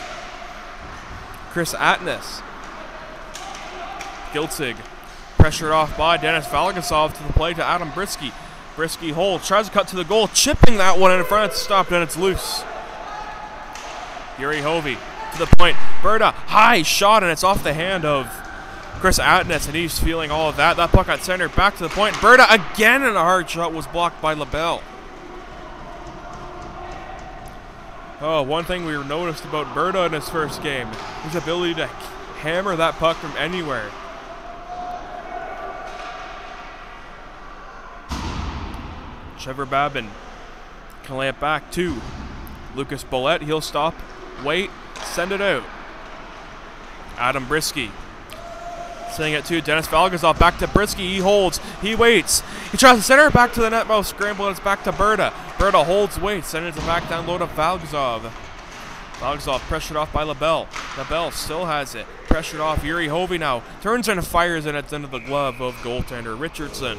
Speaker 1: Chris Atness. Giltzig pressured off by Dennis Valgasov to the play to Adam Brisky. Brisky holds, tries to cut to the goal, chipping that one in front, it's stopped and it's loose. Yuri Hovey to the point. Berta, high shot, and it's off the hand of Chris Atness, and he's feeling all of that. That puck got centered back to the point. Berta again, and a hard shot was blocked by LaBelle. Oh, one thing we noticed about Berta in his first game, his ability to hammer that puck from anywhere. Trevor Babin can lay it back to Lucas Billette. He'll stop, wait, send it out. Adam Brisky sending it to Dennis Valgasov. Back to Brisky. He holds. He waits. He tries to center it back to the net mouth. Scramble. It's back to Berta. Berta holds, waits, sends it back down low to Valgasov. Valgasov pressured off by LaBelle. LaBelle still has it. Pressured off. Yuri Hovey now turns and fires, and it's into the glove of goaltender Richardson.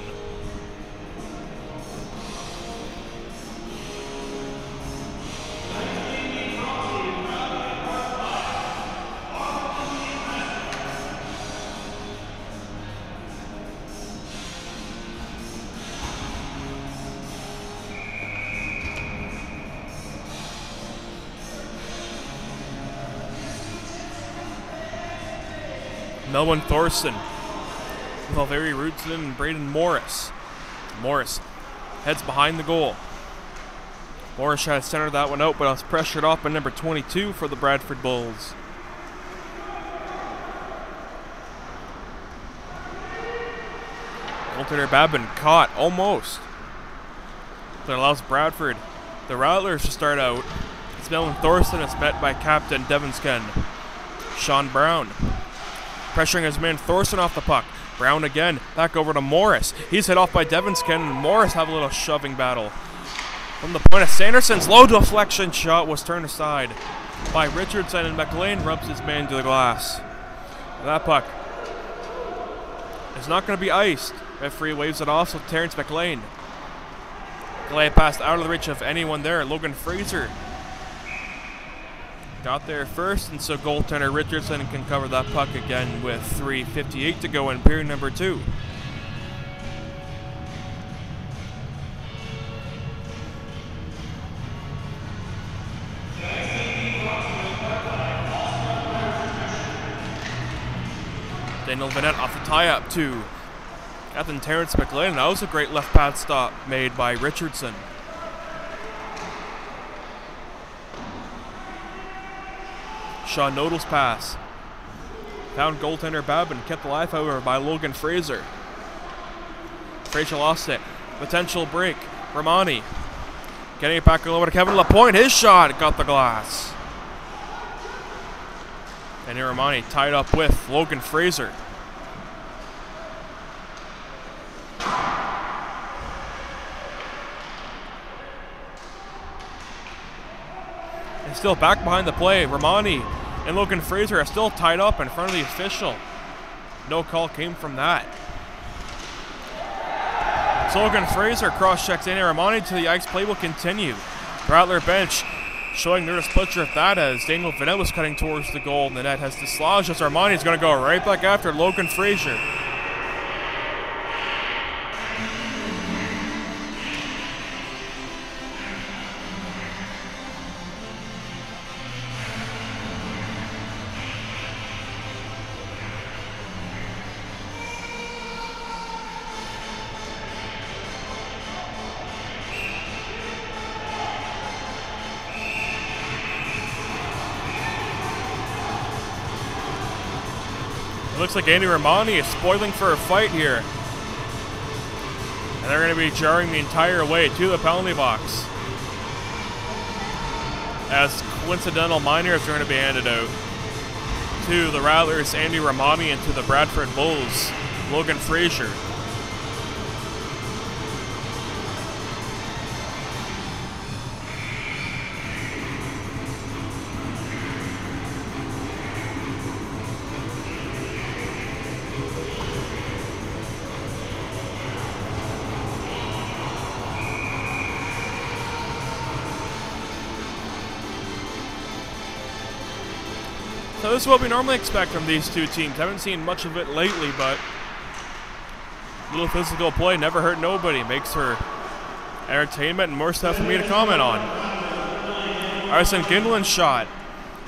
Speaker 1: Melvin Thorson with Alveri Rootson and Braden Morris. Morris heads behind the goal. Morris tried to center that one out, but was pressured off by number 22 for the Bradford Bulls. Goaltender Babin caught almost. That allows Bradford, the Rattlers, to start out. It's Melvin Thorson. It's met by captain Devin Sken. Sean Brown pressuring his man Thorson off the puck. Brown again, back over to Morris. He's hit off by Devin Sken, and Morris have a little shoving battle. From the point of Sanderson's low deflection shot was turned aside by Richardson, and McLean rubs his man to the glass. That puck is not going to be iced. Referee waves it off, so Terrence McLean lay it past out of the reach of anyone there. Logan Fraser got there first, and so goaltender Richardson can cover that puck again with 3:58 to go in period number 2. Daniel Vanette off the tie-up to Captain Terrence McLean. That was a great left pad stop made by Richardson. Sean Nodel's pass. Found goaltender Babin, kept alive, however, by Logan Fraser. Fraser lost it. Potential break. Romani getting it back over to Kevin Lapointe. His shot got the glass. And here Romani tied up with Logan Fraser. And still back behind the play. Romani and Logan Fraser are still tied up in front of the official. No call came from that. So Logan Fraser cross-checks in. Romani to the ice. Play will continue. Rattler bench showing their displeasure at that as Daniel Vanette was cutting towards the goal. And the net has dislodged as Romani's going to go right back after Logan Fraser. It looks like Andy Romani is spoiling for a fight here. And they're going to be jarring the entire way to the penalty box. As coincidental minors are going to be handed out to the Rattlers, Andy Romani, and to the Bradford Bulls, Logan Fraser. So this is what we normally expect from these two teams. Haven't seen much of it lately, but a little physical play never hurt nobody. Makes for entertainment and more stuff for me to comment on. Arson Gindlin's shot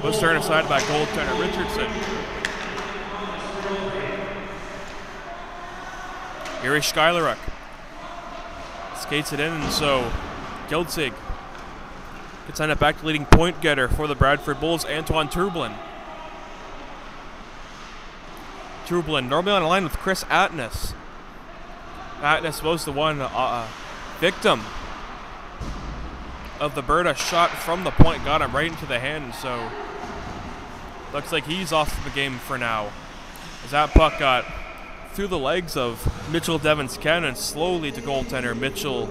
Speaker 1: was turned aside by goaltender Richardson. Yuri Schuyleruk skates it in, and so Giltzig can send it back to leading point getter for the Bradford Bulls, Antoine Trublin. Trublin normally on a line with Chris Atnes. Atnes was the one victim of the Berta shot from the point, got him right into the hand, so looks like he's off the game for now. As that puck got through the legs of Mitchell Devins Cannon, slowly to goaltender Mitchell.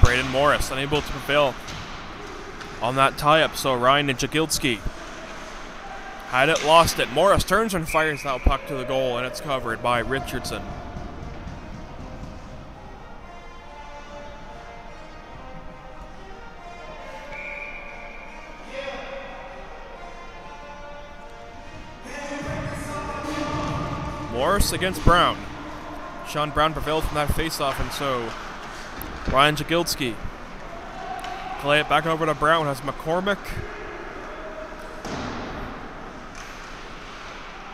Speaker 1: Braden Morris unable to prevail on that tie-up, so Ryan Jagilski had it, lost it. Morris turns and fires that puck to the goal, and it's covered by Richardson. Morris against Brown. Sean Brown prevailed from that face-off, and so Ryan Jagilski play it back over to Brown. Has McCormick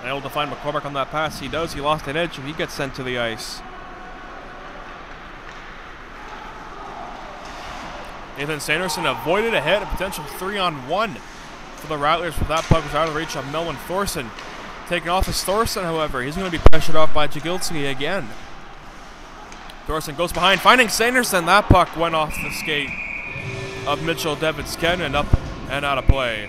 Speaker 1: able to find McCormick on that pass? He does. He lost an edge, and he gets sent to the ice. Nathan Sanderson avoided a hit, a potential 3-on-1 for the Rattlers, but that puck was out of reach of Melvin Thorson. Taking off is Thorson, however. He's going to be pressured off by Jagilski again. Thorson goes behind, finding Sanderson. That puck went off the skate of Mitchell Devins Cannon, up and out of play.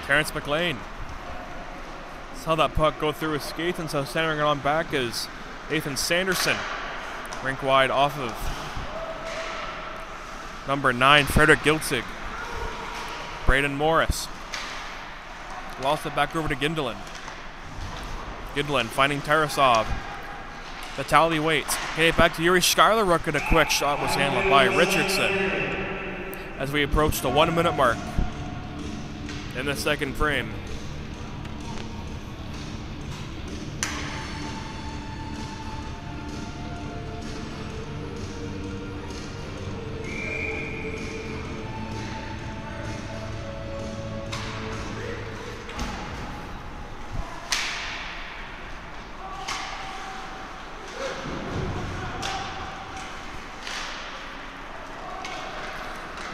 Speaker 1: Terrence McLean saw that puck go through his skates, and so centering it on back is Nathan Sanderson. Rink wide off of number 9, Frederick Giltzig. Braden Morris lost it back over to Gindelan. Gindelan finding Tarasov. Vitaly waits. Get it back to Yuri Skylaruk, and a quick shot was handled by Richardson as we approach the 1 minute mark in the second frame.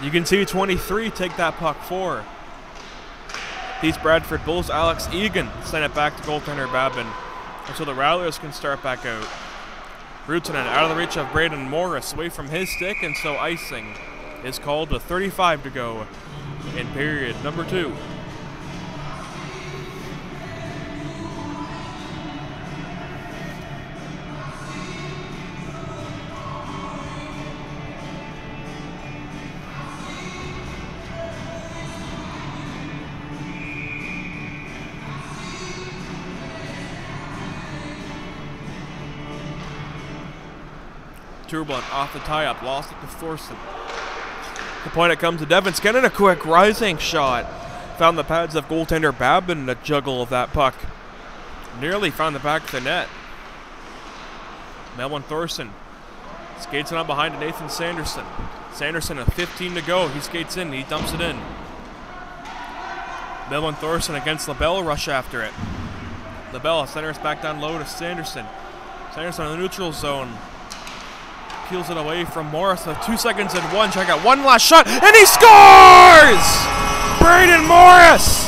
Speaker 1: You can see 23 take that puck for these Bradford Bulls. Alex Egan sent it back to goaltender Babin until the Rattlers can start back out. Rutanen out of the reach of Braden Morris, away from his stick, and so icing is called with 35 to go in period number 2. Turbulent off the tie-up, lost it to Thorson. The point it comes to Devin Skinner, a quick rising shot. Found the pads of goaltender Babin in the juggle of that puck. Nearly found the back of the net. Melvin Thorson skates it on behind to Nathan Sanderson. Sanderson at 15 to go. He skates in, he dumps it in. Melvin Thorson against LaBelle, rush after it. LaBelle centers back down low to Sanderson. Sanderson in the neutral zone. Peels it away from Morris with 2 seconds and 1. Check out one last shot, and he scores! Braden Morris!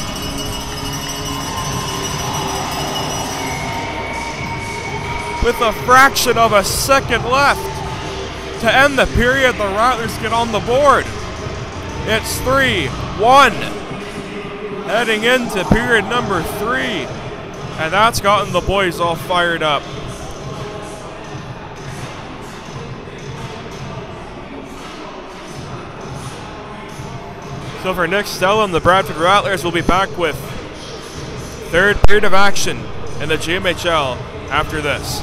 Speaker 1: With a fraction of a second left to end the period, the Rattlers get on the board. It's 3-1. Heading into period number 3. And that's gotten the boys all fired up. So for Nick Stellum, the Bradford Rattlers will be back with third period of action in the GMHL after this.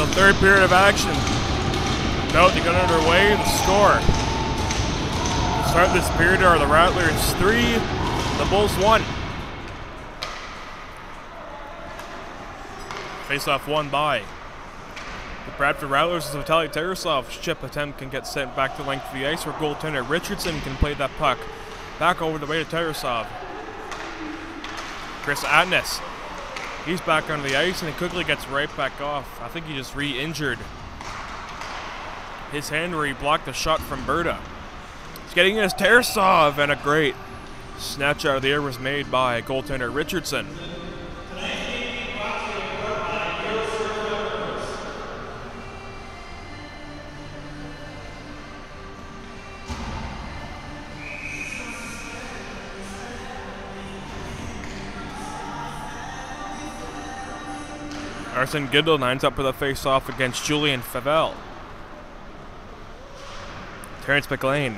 Speaker 1: the third period of action. About to get underway. The score. To start this period are the Rattlers 3, the Bulls 1. Face-off won by the Bradford Rattlers as Vitaly Tarasov's chip attempt can get sent back to the length of the ice where goaltender Richardson can play that puck back over the way to Tarasov. Chris Atnes, he's back on the ice and he quickly gets right back off. I think he just re-injured his hand where he blocked a shot from Berta. He's getting his Tarasov, and a great snatch out of the air was made by goaltender Richardson. Arsen Gindel lines up for the face-off against Julian Favel. Terrence McLean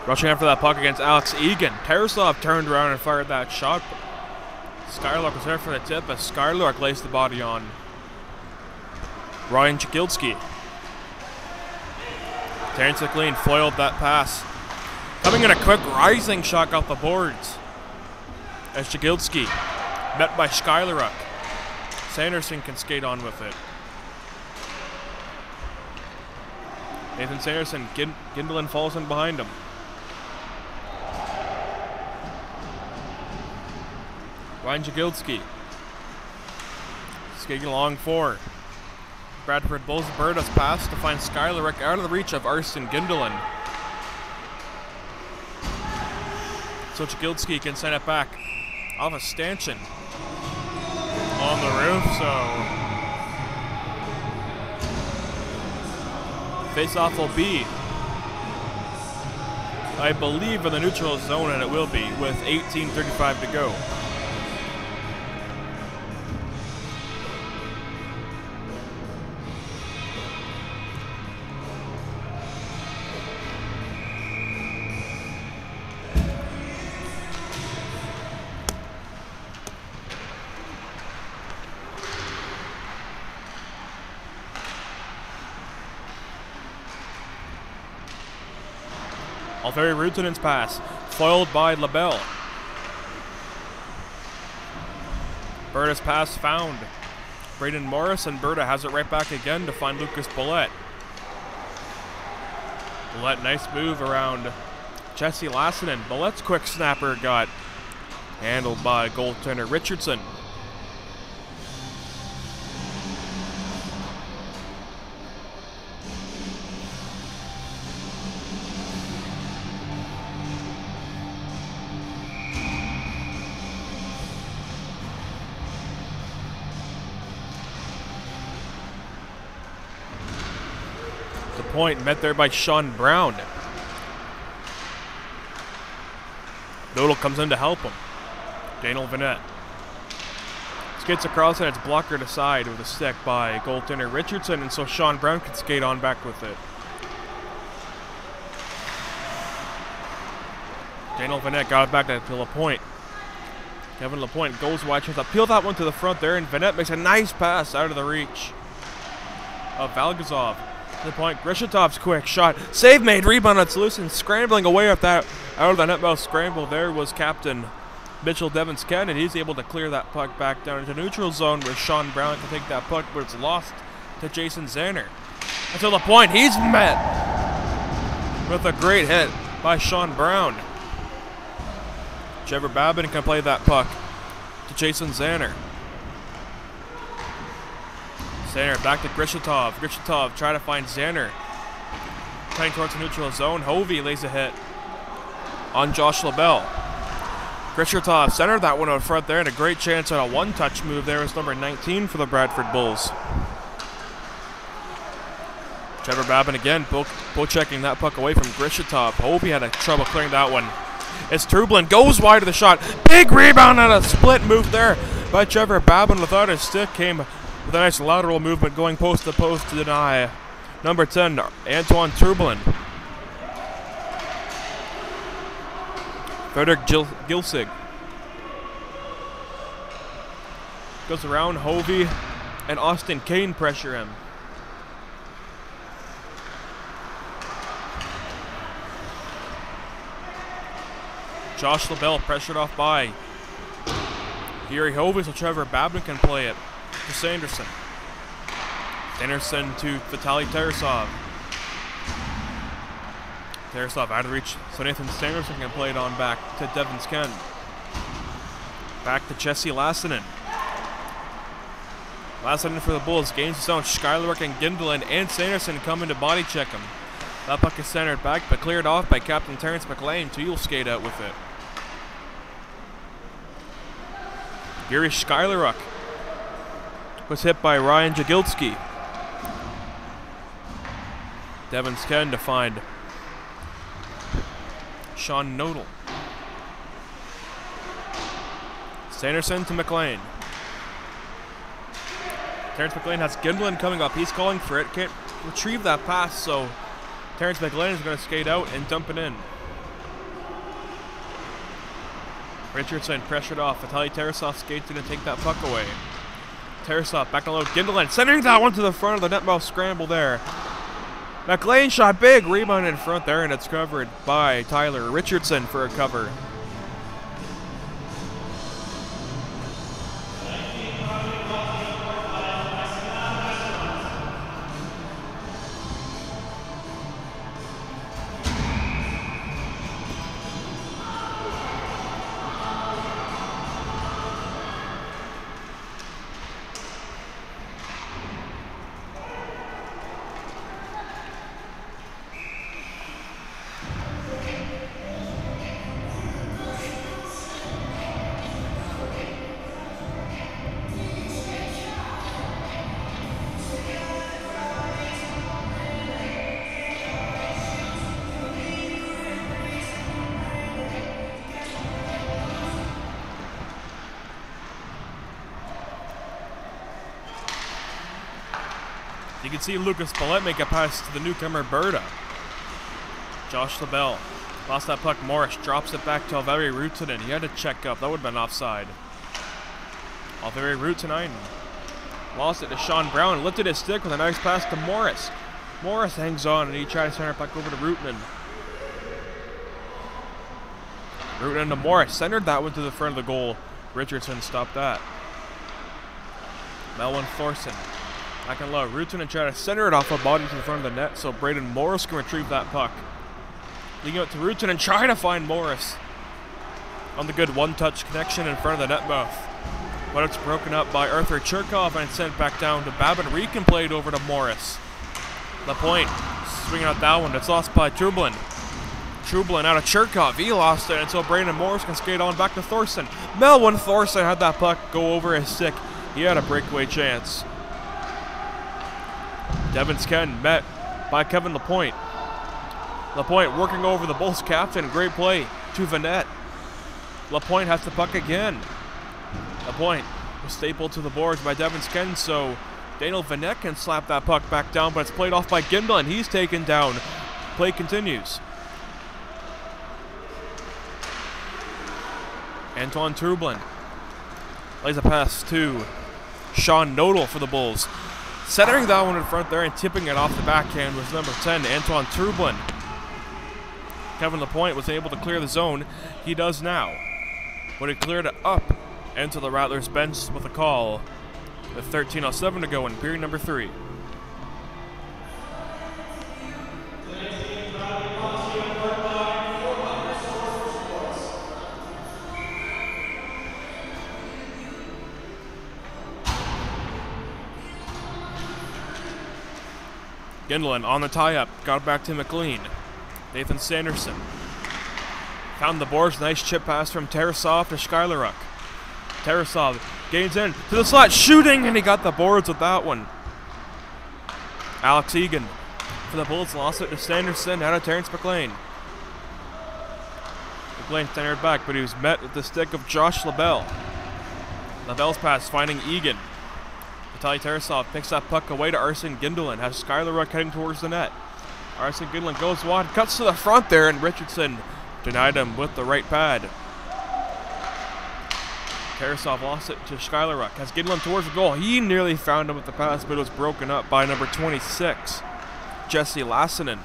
Speaker 1: rushing after that puck against Alex Egan. Tarasov turned around and fired that shot. Skylark was there for the tip as Skylark laced the body on Ryan Chigilski. Terrence McLean foiled that pass. Coming in a quick rising shot off the boards as Chigilski met by Skylark. Sanderson can skate on with it. Nathan Sanderson, Gindelin falls in behind him. Ryan Jagilski skating along for Bradford Bulls. Berta's pass to find Skylark out of the reach of Arsen Gindelin. So Jagilski can send it back off a stanchion on the roof, so face-off will be, I believe, in the neutral zone, and it will be, with 18:35 to go. Alferi Rutinen's pass, foiled by LaBelle. Berta's pass found Braden Morris, and Berta has it right back again to find Lucas Bullet. Bullet, nice move around Jesse Lassinen. Bullet's quick snapper got handled by goaltender Richardson. Point met there by Sean Brown. Noodle comes in to help him. Daniel Vanette skates across and it's blocked aside with a stick by goaltender Richardson, and so Sean Brown can skate on back with it. Daniel Vanette got it back to LaPointe. Kevin LaPointe goes wide, tries to peel that one to the front there, and Vanette makes a nice pass out of the reach of Valgazov. The point, Grishatov's quick shot, save made, rebound on Solution, scrambling away at that out of the net mouth scramble. There was Captain Mitchell Devins-Ken, and he's able to clear that puck back down into neutral zone where Sean Brown can take that puck, but it's lost to Jason Zanner. Until the point, he's met with a great hit by Sean Brown. Trevor Babin can play that puck to Jason Zanner. Zanner back to Grishatov. Grishatov trying to find Zanner. Playing towards the neutral zone. Hovey lays a hit on Josh LaBelle. Grishatov centered that one out front there, and a great chance on a one-touch move there is number 19 for the Bradford Bulls. Trevor Babin again, poke-checking that puck away from Grishatov. Hovey had trouble clearing that one. It's Trublin, goes wide of the shot. Big rebound and a split move there by Trevor Babin without his stick. Came with a nice lateral movement going post to post to deny number 10, Antoine Trublin. Frederick Gilsig goes around Hovey and Austin Kane pressure him. Josh LaBelle pressured off by Yuri Hovis, so Trevor Babin can play it to Sanderson. Sanderson to Vitaly Tarasov. Tarasov out of reach, so Nathan Sanderson can play it on back to Devin Sken. Back to Jesse Lassinen. Lassinen for the Bulls, gains his own. Skylark and Gindeland and Sanderson coming to body check him. That puck is centered back, but cleared off by Captain Terrence McLean. Teal skate out with it. Yuri Skylaruk was hit by Ryan Jagilski. Devin Sken to find Sean Nodal. Sanderson to McLean. Terrence McLean has Gindeland coming up. He's calling for it. Can't retrieve that pass, so Terrence McLean is going to skate out and dump it in. Richardson pressured off. Vitaly Tarasov skates in and take that puck away. Tarasov back on low. Gindeland sending that one to the front of the net mouth scramble there. McLean shot big. Rebound in front there, and it's covered by Tyler Richardson for a cover. You can see Lucas Paulette make a pass to the newcomer Berta. Josh LaBelle lost that puck. Morris drops it back to Alveri Ruutinen. He had to check up. That would have been offside. Alveri Ruutinen lost it to Sean Brown. Lifted his stick with a nice pass to Morris. Morris hangs on and he tries to center it back over to Ruutinen. Ruutinen to Morris. Centered that one to the front of the goal. Richardson stopped that. Melvin Thorson. Back and low. Ruutinen try to center it off a body to the front of the net, so Braden Morris can retrieve that puck. Leading out to Ruutinen, trying to find Morris on the good one-touch connection in front of the net mouth. But it's broken up by Arthur Cherkov and sent back down to Babin. Reekin played over to Morris. LaPointe swinging out that one. It's lost by Trublin. Trublin out of Cherkov. He lost it, and so Braden Morris can skate on back to Thorson. Melvin Thorson had that puck go over his stick. He had a breakaway chance. Devin Sken met by Kevin LaPointe. LaPointe working over the Bulls captain. Great play to Vanette. LaPointe has the puck again. LaPointe was stapled to the boards by Devin Sken, so Daniel Vanette can slap that puck back down, but it's played off by Gindeland. He's taken down. Play continues. Antoine Trublin lays a pass to Sean Nodal for the Bulls. Centering that one in front there and tipping it off the backhand was number 10, Antoine Trublin. Kevin LaPointe was able to clear the zone. He does now. But he cleared it up into the Rattlers bench with a call with 13:07 to go in period number 3. Gindeland on the tie-up, got it back to McLean. Nathan Sanderson found the boards, nice chip pass from Tarasov to Skylaruk. Tarasov gains in to the slot, shooting, and he got the boards with that one. Alex Egan for the Bulls, lost it to Sanderson out of Terrence McLean. McLean centered back, but he was met with the stick of Josh LaBelle. LaBelle's pass finding Egan. Vitaly Tarasov picks that puck away to Arsen Gindeland, has Skylaruk heading towards the net. Arsen Gindeland goes wide, cuts to the front there, and Richardson denied him with the right pad. Tarasov lost it to Skylaruk. Has Gidlin towards the goal. He nearly found him with the pass, but it was broken up by number 26, Jesse Lassinen.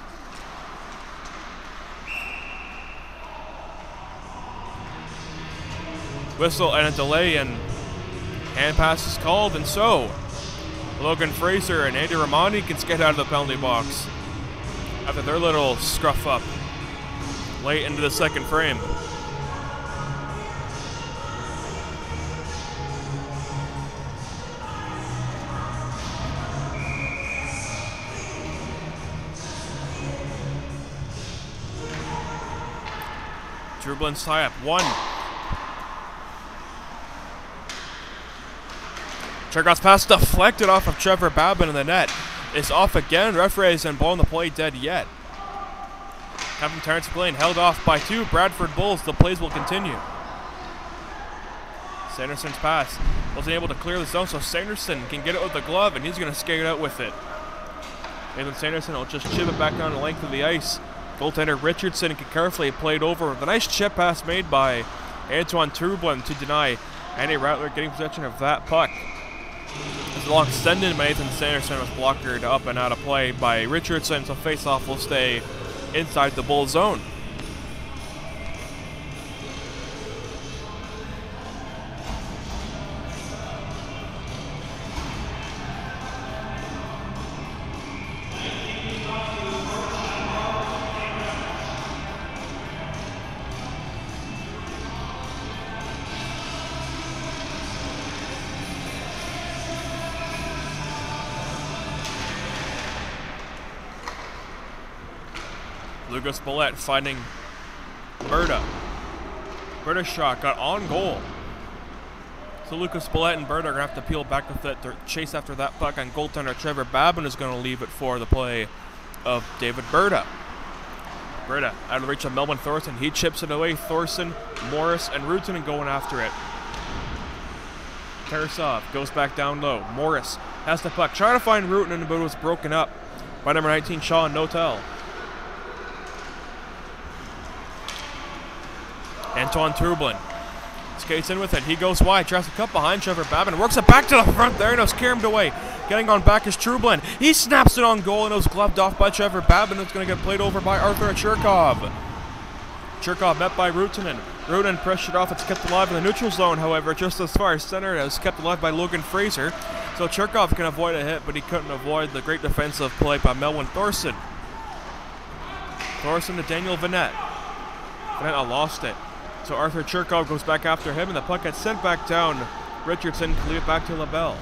Speaker 1: Whistle and a delay, and hand pass is called, and so Logan Fraser and Andy Romani can skate out of the penalty box after their little scruff up late into the second frame. Drublin's tie-up, 1. Cherkov's pass deflected off of Trevor Babin in the net. It's off again. Referee hasn't blown the play dead yet. Captain Terrence McLean held off by 2 Bradford Bulls. The plays will continue. Sanderson's pass wasn't able to clear the zone, so Sanderson can get it with the glove, and he's going to skate out with it. Nathan Sanderson will just chip it back down the length of the ice. Goaltender Richardson can carefully play it over with a nice chip pass made by Antoine Trublin to deny any Rattler getting possession of that puck. As the long extended, Nathan Sanderson was blockered up and out of play by Richardson, so face-off will stay inside the Bull zone. Lucas Bollett finding Berta. Berta's shot got on goal. So Lucas Bollett and Berta are going to have to peel back with it to chase after that puck, and goaltender Trevor Babin is going to leave it for the play of David Berta. Berta out of the reach of Melvin Thorson. He chips it away. Thorson, Morris, and Rutan going after it. Tarasov goes back down low. Morris has the puck. Trying to find Rutan, but it was broken up by number 19, Sean Notel. Antoine Trublin skates in with it. He goes wide, tries to cut behind Trevor Babin, works it back to the front there, and it was carried away. Getting on back is Trublin. He snaps it on goal, and it was gloved off by Trevor Babin. It's going to get played over by Arthur Cherkov. Cherkov met by Rutanen. Rutanen pressured off. It's kept alive in the neutral zone, however, just as far as center. It was kept alive by Logan Fraser. So Cherkov can avoid a hit, but he couldn't avoid the great defensive play by Melvin Thorson. Thorson to Daniel Vanette. Vanette lost it. So Arthur Cherkov goes back after him, and the puck gets sent back down. Richardson can leave it back to LaBelle.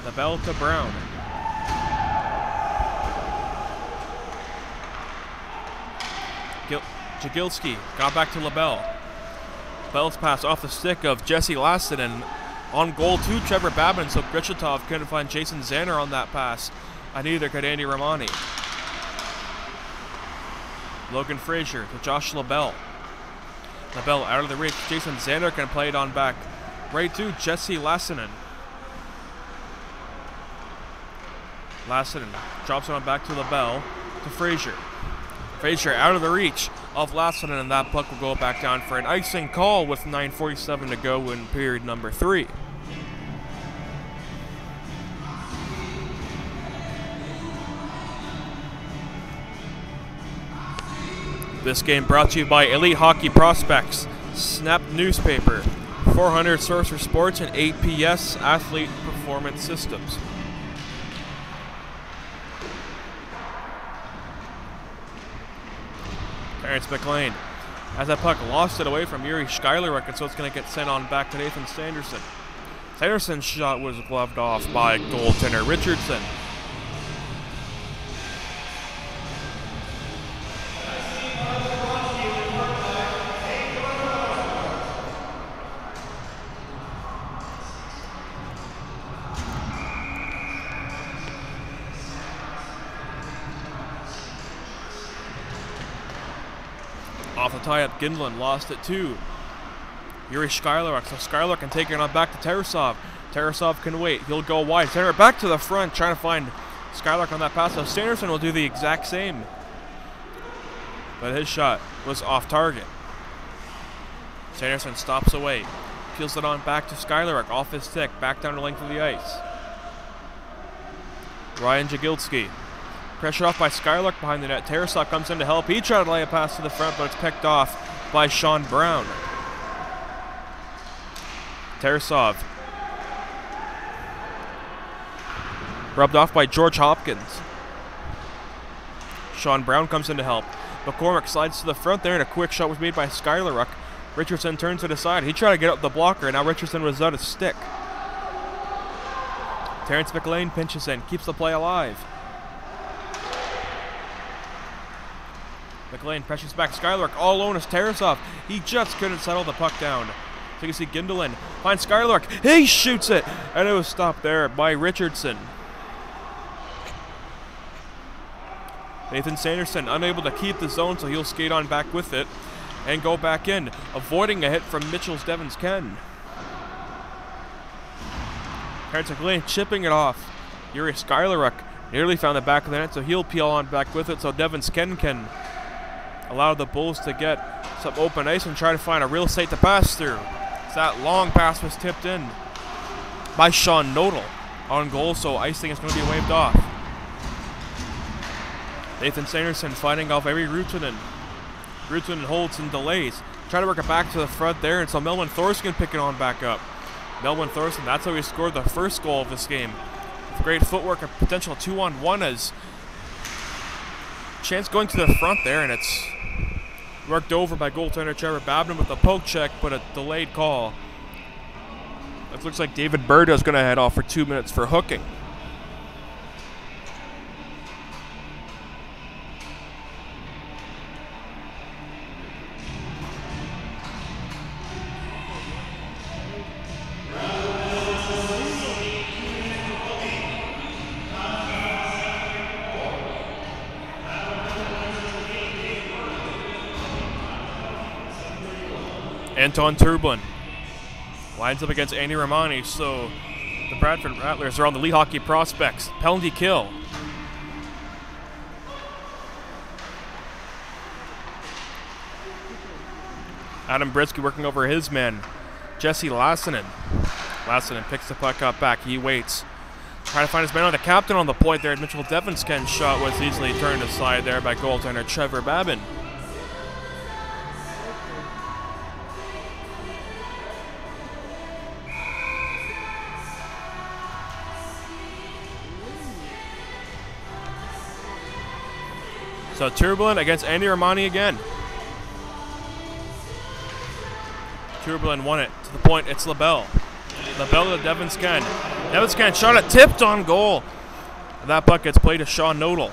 Speaker 1: LaBelle to Brown. Jagilski got back to LaBelle. LaBelle's pass off the stick of Jesse Laston, and on goal to Trevor Babin, so Grichetov couldn't find Jason Zanner on that pass, and neither could Andy Romani. Logan Fraser to Josh LaBelle. LaBelle out of the reach. Jason Zander can play it on back. Right to Jesse Lassinen. Lassinen drops it on back to LaBelle to Fraser. Fraser out of the reach of Lassinen, and that puck will go back down for an icing call with 9:47 to go in period number 3. This game brought to you by Elite Hockey Prospects, Snap Newspaper, 400 Source for Sports, and 8PS Athlete Performance Systems. Terrence McLean has that puck, lost it away from Yuri Skylaruk, and so it's going to get sent on back to Nathan Sanderson. Sanderson's shot was gloved off by goaltender Richardson. Off the tie-up, Gindlin lost it too. Yuri Skylaruk, so Skylaruk can take it on back to Tarasov. Tarasov can wait, he'll go wide. Send it back to the front, trying to find Skylaruk on that pass. So Sanderson will do the exact same. But his shot was off target. Sanderson stops away. Peels it on back to Skylaruk off his stick. Back down the length of the ice. Ryan Jagilski. Pressure off by Skylaruk behind the net. Tarasov comes in to help. He tried to lay a pass to the front, but it's picked off by Sean Brown. Tarasov. Rubbed off by George Hopkins. Sean Brown comes in to help. McCormick slides to the front there, and a quick shot was made by Skylaruk. Richardson turns to the side. He tried to get up the blocker, and now Richardson was out of stick. Terrence McLean pinches in, keeps the play alive. McLean pressures back Skylaruk all alone as Tarasov. He just couldn't settle the puck down. So you can see Gindelin finds Skylaruk. He shoots it, and it was stopped there by Richardson. Nathan Sanderson unable to keep the zone, so he'll skate on back with it and go back in, avoiding a hit from Mitchell's Devins Ken. Terrence McLean chipping it off. Yuri Skylaruk nearly found the back of the net, so he'll peel on back with it, so Devins Ken can allow the Bulls to get some open ice and try to find a real estate to pass through. So that long pass was tipped in by Sean Nodal on goal, so icing is going to be waved off. Nathan Sanderson fighting off every Rutunen. Rutunen holds and delays. Try to work it back to the front there, and so Melvin Thorskin picking on back up. Melvin Thorson, that's how he scored the first goal of this game. With great footwork, a potential 2-on-1 as chance going to the front there, and it's worked over by goaltender Trevor Babin with a poke check, but a delayed call. It looks like David Burda is going to head off for 2 minutes for hooking. Anton Turblin lines up against Andy Romani, so the Bradford Rattlers are on the Lee Hockey Prospects. Penalty kill. Adam Britsky working over his man, Jesse Lassinen. Lassinen picks the puck up back. He waits. Trying to find his man on the captain on the point there. Mitchell Devinsken's shot was easily turned aside there by goaltender Trevor Babin. So Turblin against Andy Romani again. Turblin won it to the point. It's LaBelle. LaBelle to Devinsken. Devinsken shot it, tipped on goal. And that puck gets played to Sean Nodal.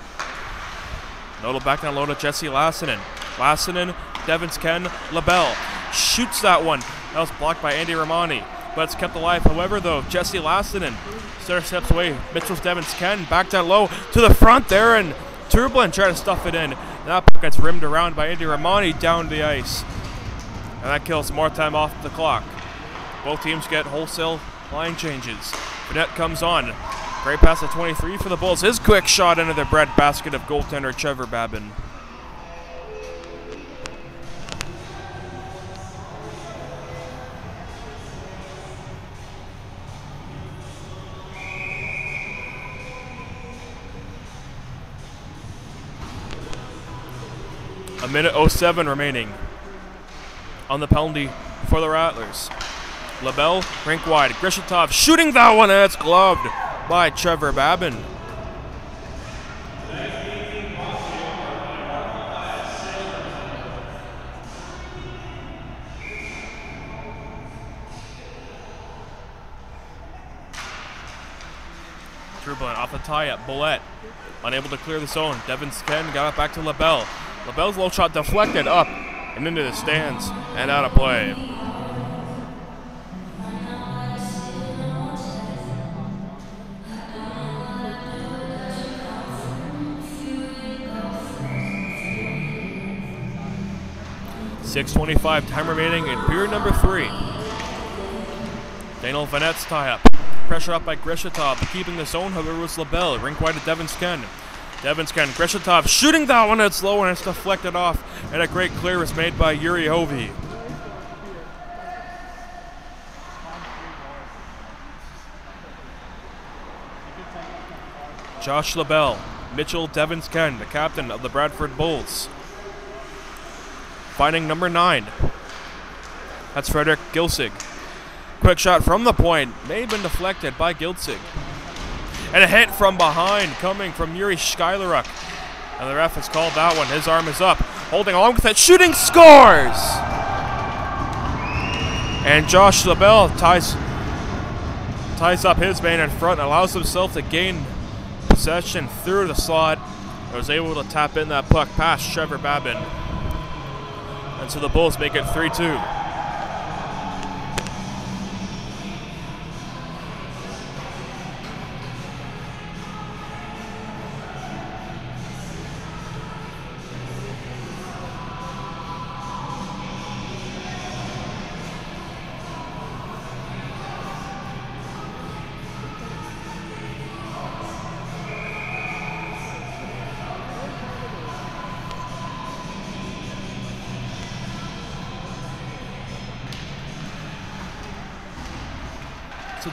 Speaker 1: Nodal back down low to Jesse Lassinen. Lassinen, Devinsken, LaBelle shoots that one. That was blocked by Andy Romani, but it's kept alive. However, though, Jesse Lassinen steps away. Mitchell's Devinsken back down low to the front there, and Turblin trying to stuff it in. That puck gets rimmed around by Andy Romani down the ice. And that kills more time off the clock. Both teams get wholesale line changes. Burnett comes on. Great pass at 23 for the Bulls. His quick shot into the bread basket of goaltender Trevor Babin. A minute 07 remaining on the penalty for the Rattlers. LaBelle, rink wide. Grishatov shooting that one, and it's gloved by Trevor Babin. Turblin off the tie-up. Bullet unable to clear the zone. Devinsken got it back to LaBelle. LaBelle's low shot deflected up and into the stands and out of play. .625 time remaining in period number 3. Daniel Vanette's tie-up. Pressure up by Grishatov, keeping the zone, however, was LaBelle. Rink wide to Devinsken. Devinsken, Grishatov shooting that one, it's low and it's deflected off, and a great clear was made by Yuri Hovey. Josh LaBelle, Mitchell Devins-Ken, the captain of the Bradford Bulls. Finding number 9. That's Frederick Gilsig. Quick shot from the point, may have been deflected by Gilsig. And a hit from behind coming from Yuri Skylaruk. And the ref has called that one. His arm is up, holding along with it, shooting, scores! And Josh LaBelle ties up his man in front, allows himself to gain possession through the slot. And was able to tap in that puck past Trevor Babin. And so the Bulls make it 3-2.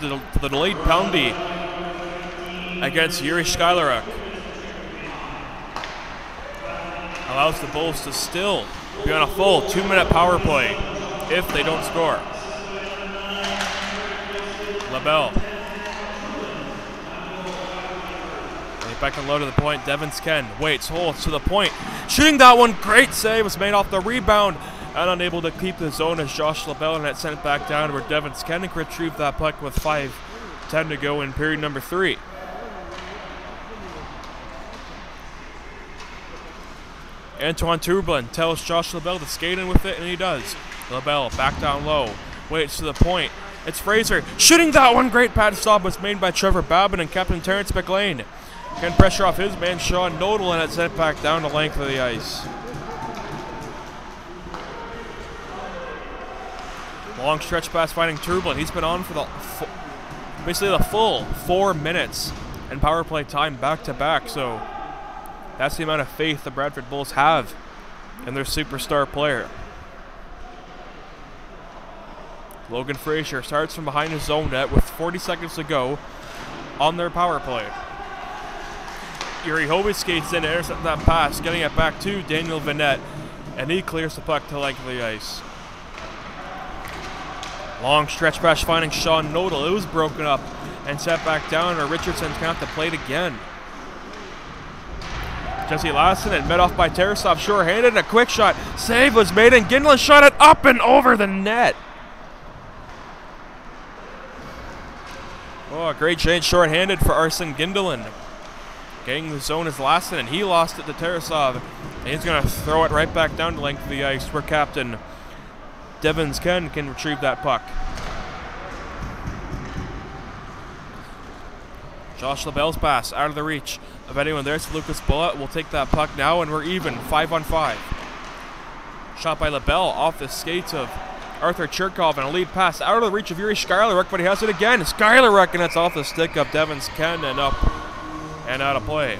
Speaker 1: To the delayed penalty against Yuri Skylaruk. Allows the Bulls to still be on a full 2-minute power play if they don't score. LaBelle. Back and low to the point. Devins-Ken waits, holds to the point. Shooting that one. Great save. Was made off the rebound. And unable to keep the zone as Josh LaBelle, and it sent it back down where Devins-Ken retrieved that puck with 5:10 to go in period number 3. Antoine Tourbillon tells Josh LaBelle to skate in with it, and he does. LaBelle back down low, waits to the point. It's Fraser shooting that one. Great pad stop was made by Trevor Babin and Captain Terrence McLean. Can pressure off his man Sean Nodal, and it sent back down the length of the ice. Long stretch pass finding Tourbillon. He's been on for basically the full 4 minutes and power play time back to back. So that's the amount of faith the Bradford Bulls have in their superstar player. Logan Fraser starts from behind his zone net with 40 seconds to go on their power play. Yuri Hovey skates in to intercept that pass, getting it back to Daniel Vanette, and he clears the puck to the length of the ice. Long stretch pass finding Sean Nodal. It was broken up and set back down, or Richardson's going to have to play it again. Jesse Lassen and met off by Tarasov, short-handed, and a quick shot. Save was made, and Gindlin shot it up and over the net. Oh, a great change short-handed for Arsen Gindlin. Getting the zone is Lassen, and he lost it to Tarasov. And he's going to throw it right back down the length of the ice where Captain Devins-Ken can retrieve that puck. Josh LaBelle's pass out of the reach of anyone there. So Lucas Bullitt will take that puck now, and we're even 5-on-5. Shot by LaBelle off the skates of Arthur Cherkov, and a lead pass out of the reach of Yuri Skylaruk, but he has it again. Skylaruk, and it's off the stick of Devins-Ken and up and out of play.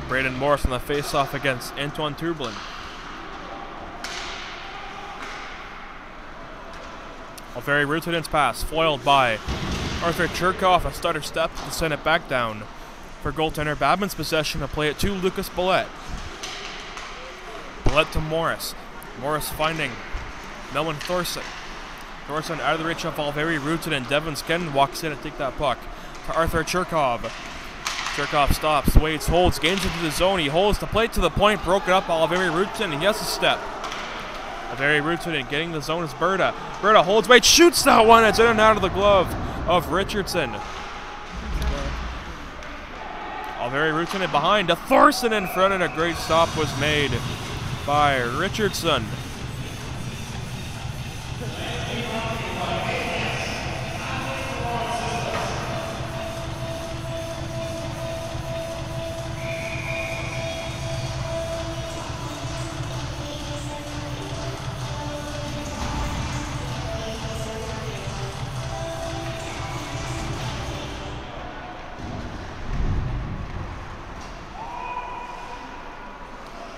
Speaker 1: Braden Morris on the face-off against Antoine Tourbillon. A very Rutinen's pass, foiled by Arthur Cherkov. A stutter step to send it back down for goaltender Babin's possession to play it to Lucas Bullitt. Bullitt to Morris. Morris finding Melvin Thorson. Thorson out of the reach of Valveri Rutinen. Devins-Ken walks in and take that puck to Arthur Cherkov. Cherkov stops, waits, holds, gains into the zone. He holds the plate to the point, broken up by Valveri Rutinen, and he has a step. Valveri Rutinen getting the zone is Berta. Berta holds, waits, shoots that one. It's in and out of the glove of Richardson. Valveri Rutinen behind to Thorson in front, and a great stop was made by Richardson.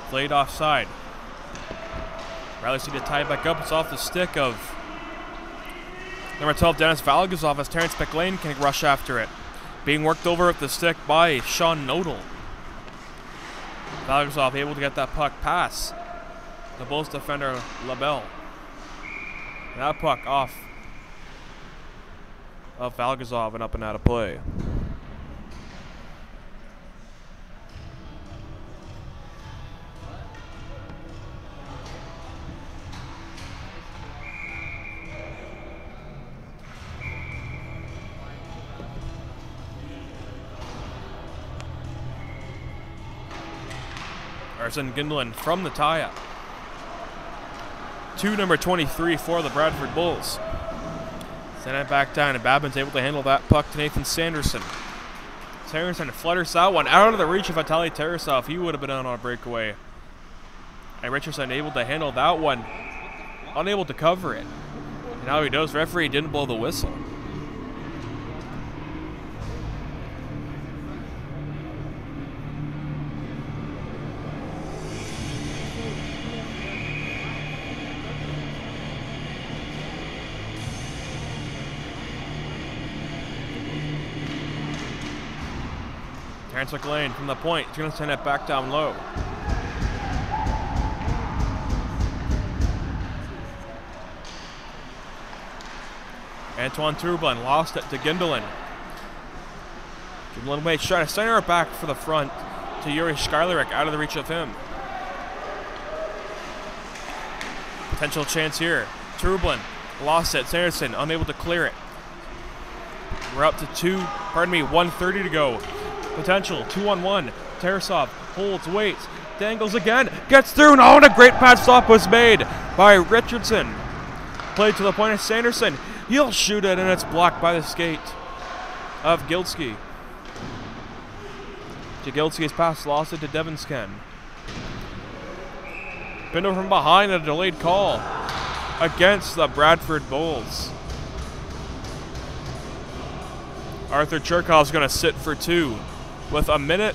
Speaker 1: Played offside. Rattlers need to tie it back up. It's off the stick of number 12, Dennis Valgazov, as Terrence McLean can rush after it. Being worked over with the stick by Sean Nodal. Valgazov able to get that puck past the Bulls defender, LaBelle. And that puck off of Valgazov and up and out of play. Arsen Gindelan from the tie-up. To number 23 for the Bradford Bulls. Send it back down, and Babin's able to handle that puck to Nathan Sanderson. Sanderson flutters that one out of the reach of Vitaly Tarasov. He would have been on a breakaway. And Richardson able to handle that one. Unable to cover it. And now he does. Referee didn't blow the whistle. Terrence McLean from the point. He's going to send it back down low. Antoine Turblin lost it to Gindelan. Gindelan waits, trying to center it back for the front to Yuri Skylarek, out of the reach of him. Potential chance here. Turblin lost it. Sanderson unable to clear it. We're up to 1:30 to go. Potential 2-on-1. Tarasov holds, waits, dangles again, gets through. Oh, and a great pad stop was made by Richardson. Played to the point of Sanderson. He'll shoot it, and it's blocked by the skate of Gilski. Jagilski's pass lost it to Devonsken. Binder from behind, a delayed call against the Bradford Bulls. Arthur Cherkov's going to sit for 2 with 1 minute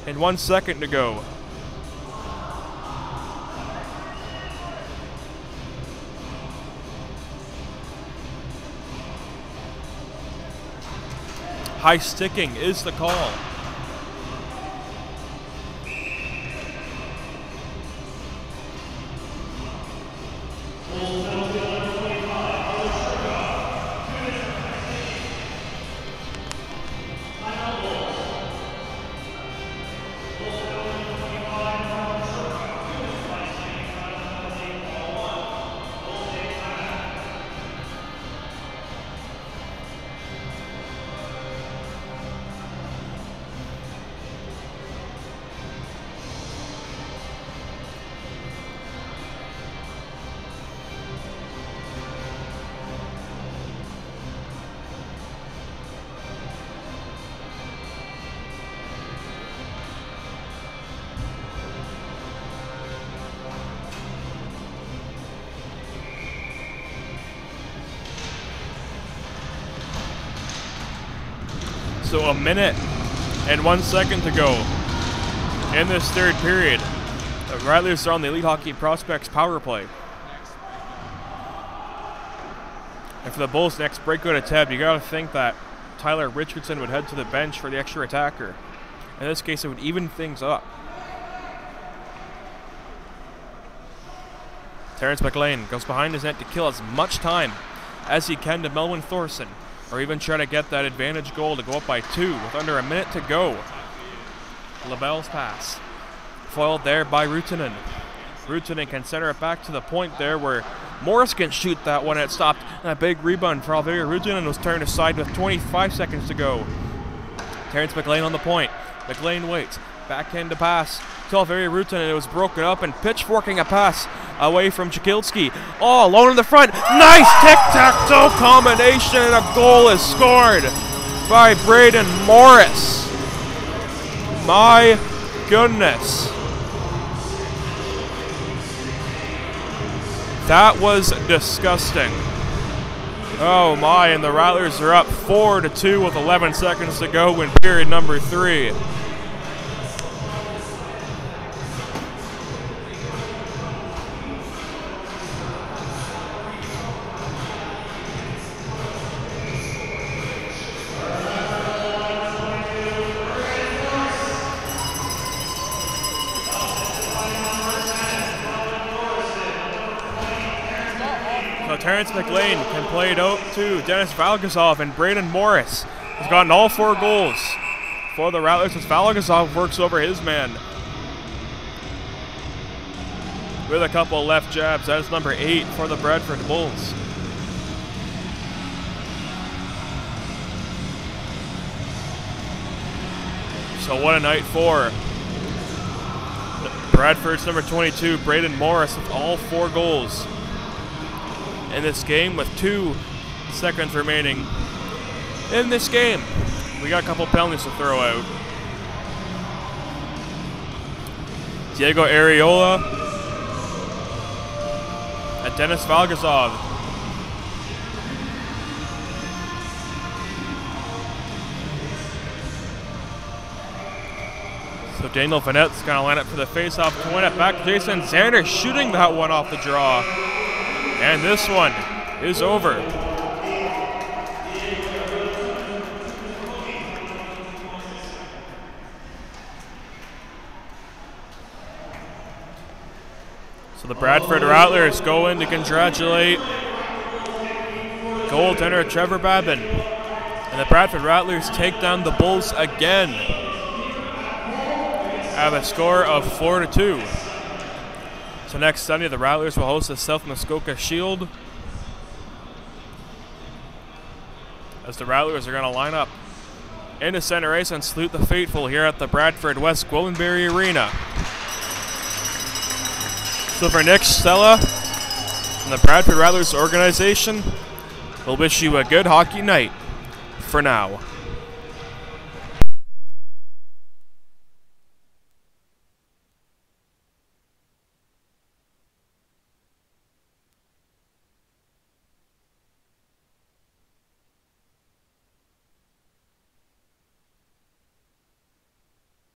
Speaker 1: and 1 second to go. High sticking is the call. So 1 minute and 1 second to go in this third period. The Rattlers are on the Elite Hockey Prospects power play. And for the Bulls' next breakout attempt, you gotta think that Tyler Richardson would head to the bench for the extra attacker. In this case, it would even things up. Terrence McLean goes behind his net to kill as much time as he can to Melvin Thorson, or even try to get that advantage goal to go up by 2 with under 1 minute to go. LaBelle's pass. Foiled there by Rutinen. Rutinen can center it back to the point there where Morris can shoot that one. It stopped. And a big rebound for Alveria Rutinen was turned aside with 25 seconds to go. Terrence McLean on the point. McLean waits. Backhand to pass to Alveria Rutinen. It was broken up and pitchforking a pass away from Chakilski. Oh, alone in the front. Nice tic-tac-toe combination, and a goal is scored by Braden Morris. My goodness. That was disgusting. Oh my, and the Rattlers are up 4-2 with 11 seconds to go in period number 3. Terrence McLean can play it out to Dennis Valgazov, and Braden Morris has gotten all 4 goals for the Rattlers as Valgazov works over his man with a couple left jabs. That's number 8 for the Bradford Bulls. So what a night for Bradford's number 22, Braden Morris, with all 4 goals in this game with 2 seconds remaining in this game. We got a couple penalties to throw out. Diego Areola and Dennis Valgazov. So Daniel Vanette's going to line up for the face-off to win it back to Jason Xander, shooting that one off the draw. And this one is over. So the Bradford Rattlers go in to congratulate goaltender Trevor Babin. And the Bradford Rattlers take down the Bulls again. Have a score of 4-2. So next Sunday, the Rattlers will host the South Muskoka Shield, as the Rattlers are going to line up in the center ice and salute the faithful here at the Bradford West Gwillimbury Arena. So for Nick Stella and the Bradford Rattlers organization, we'll wish you a good hockey night for now.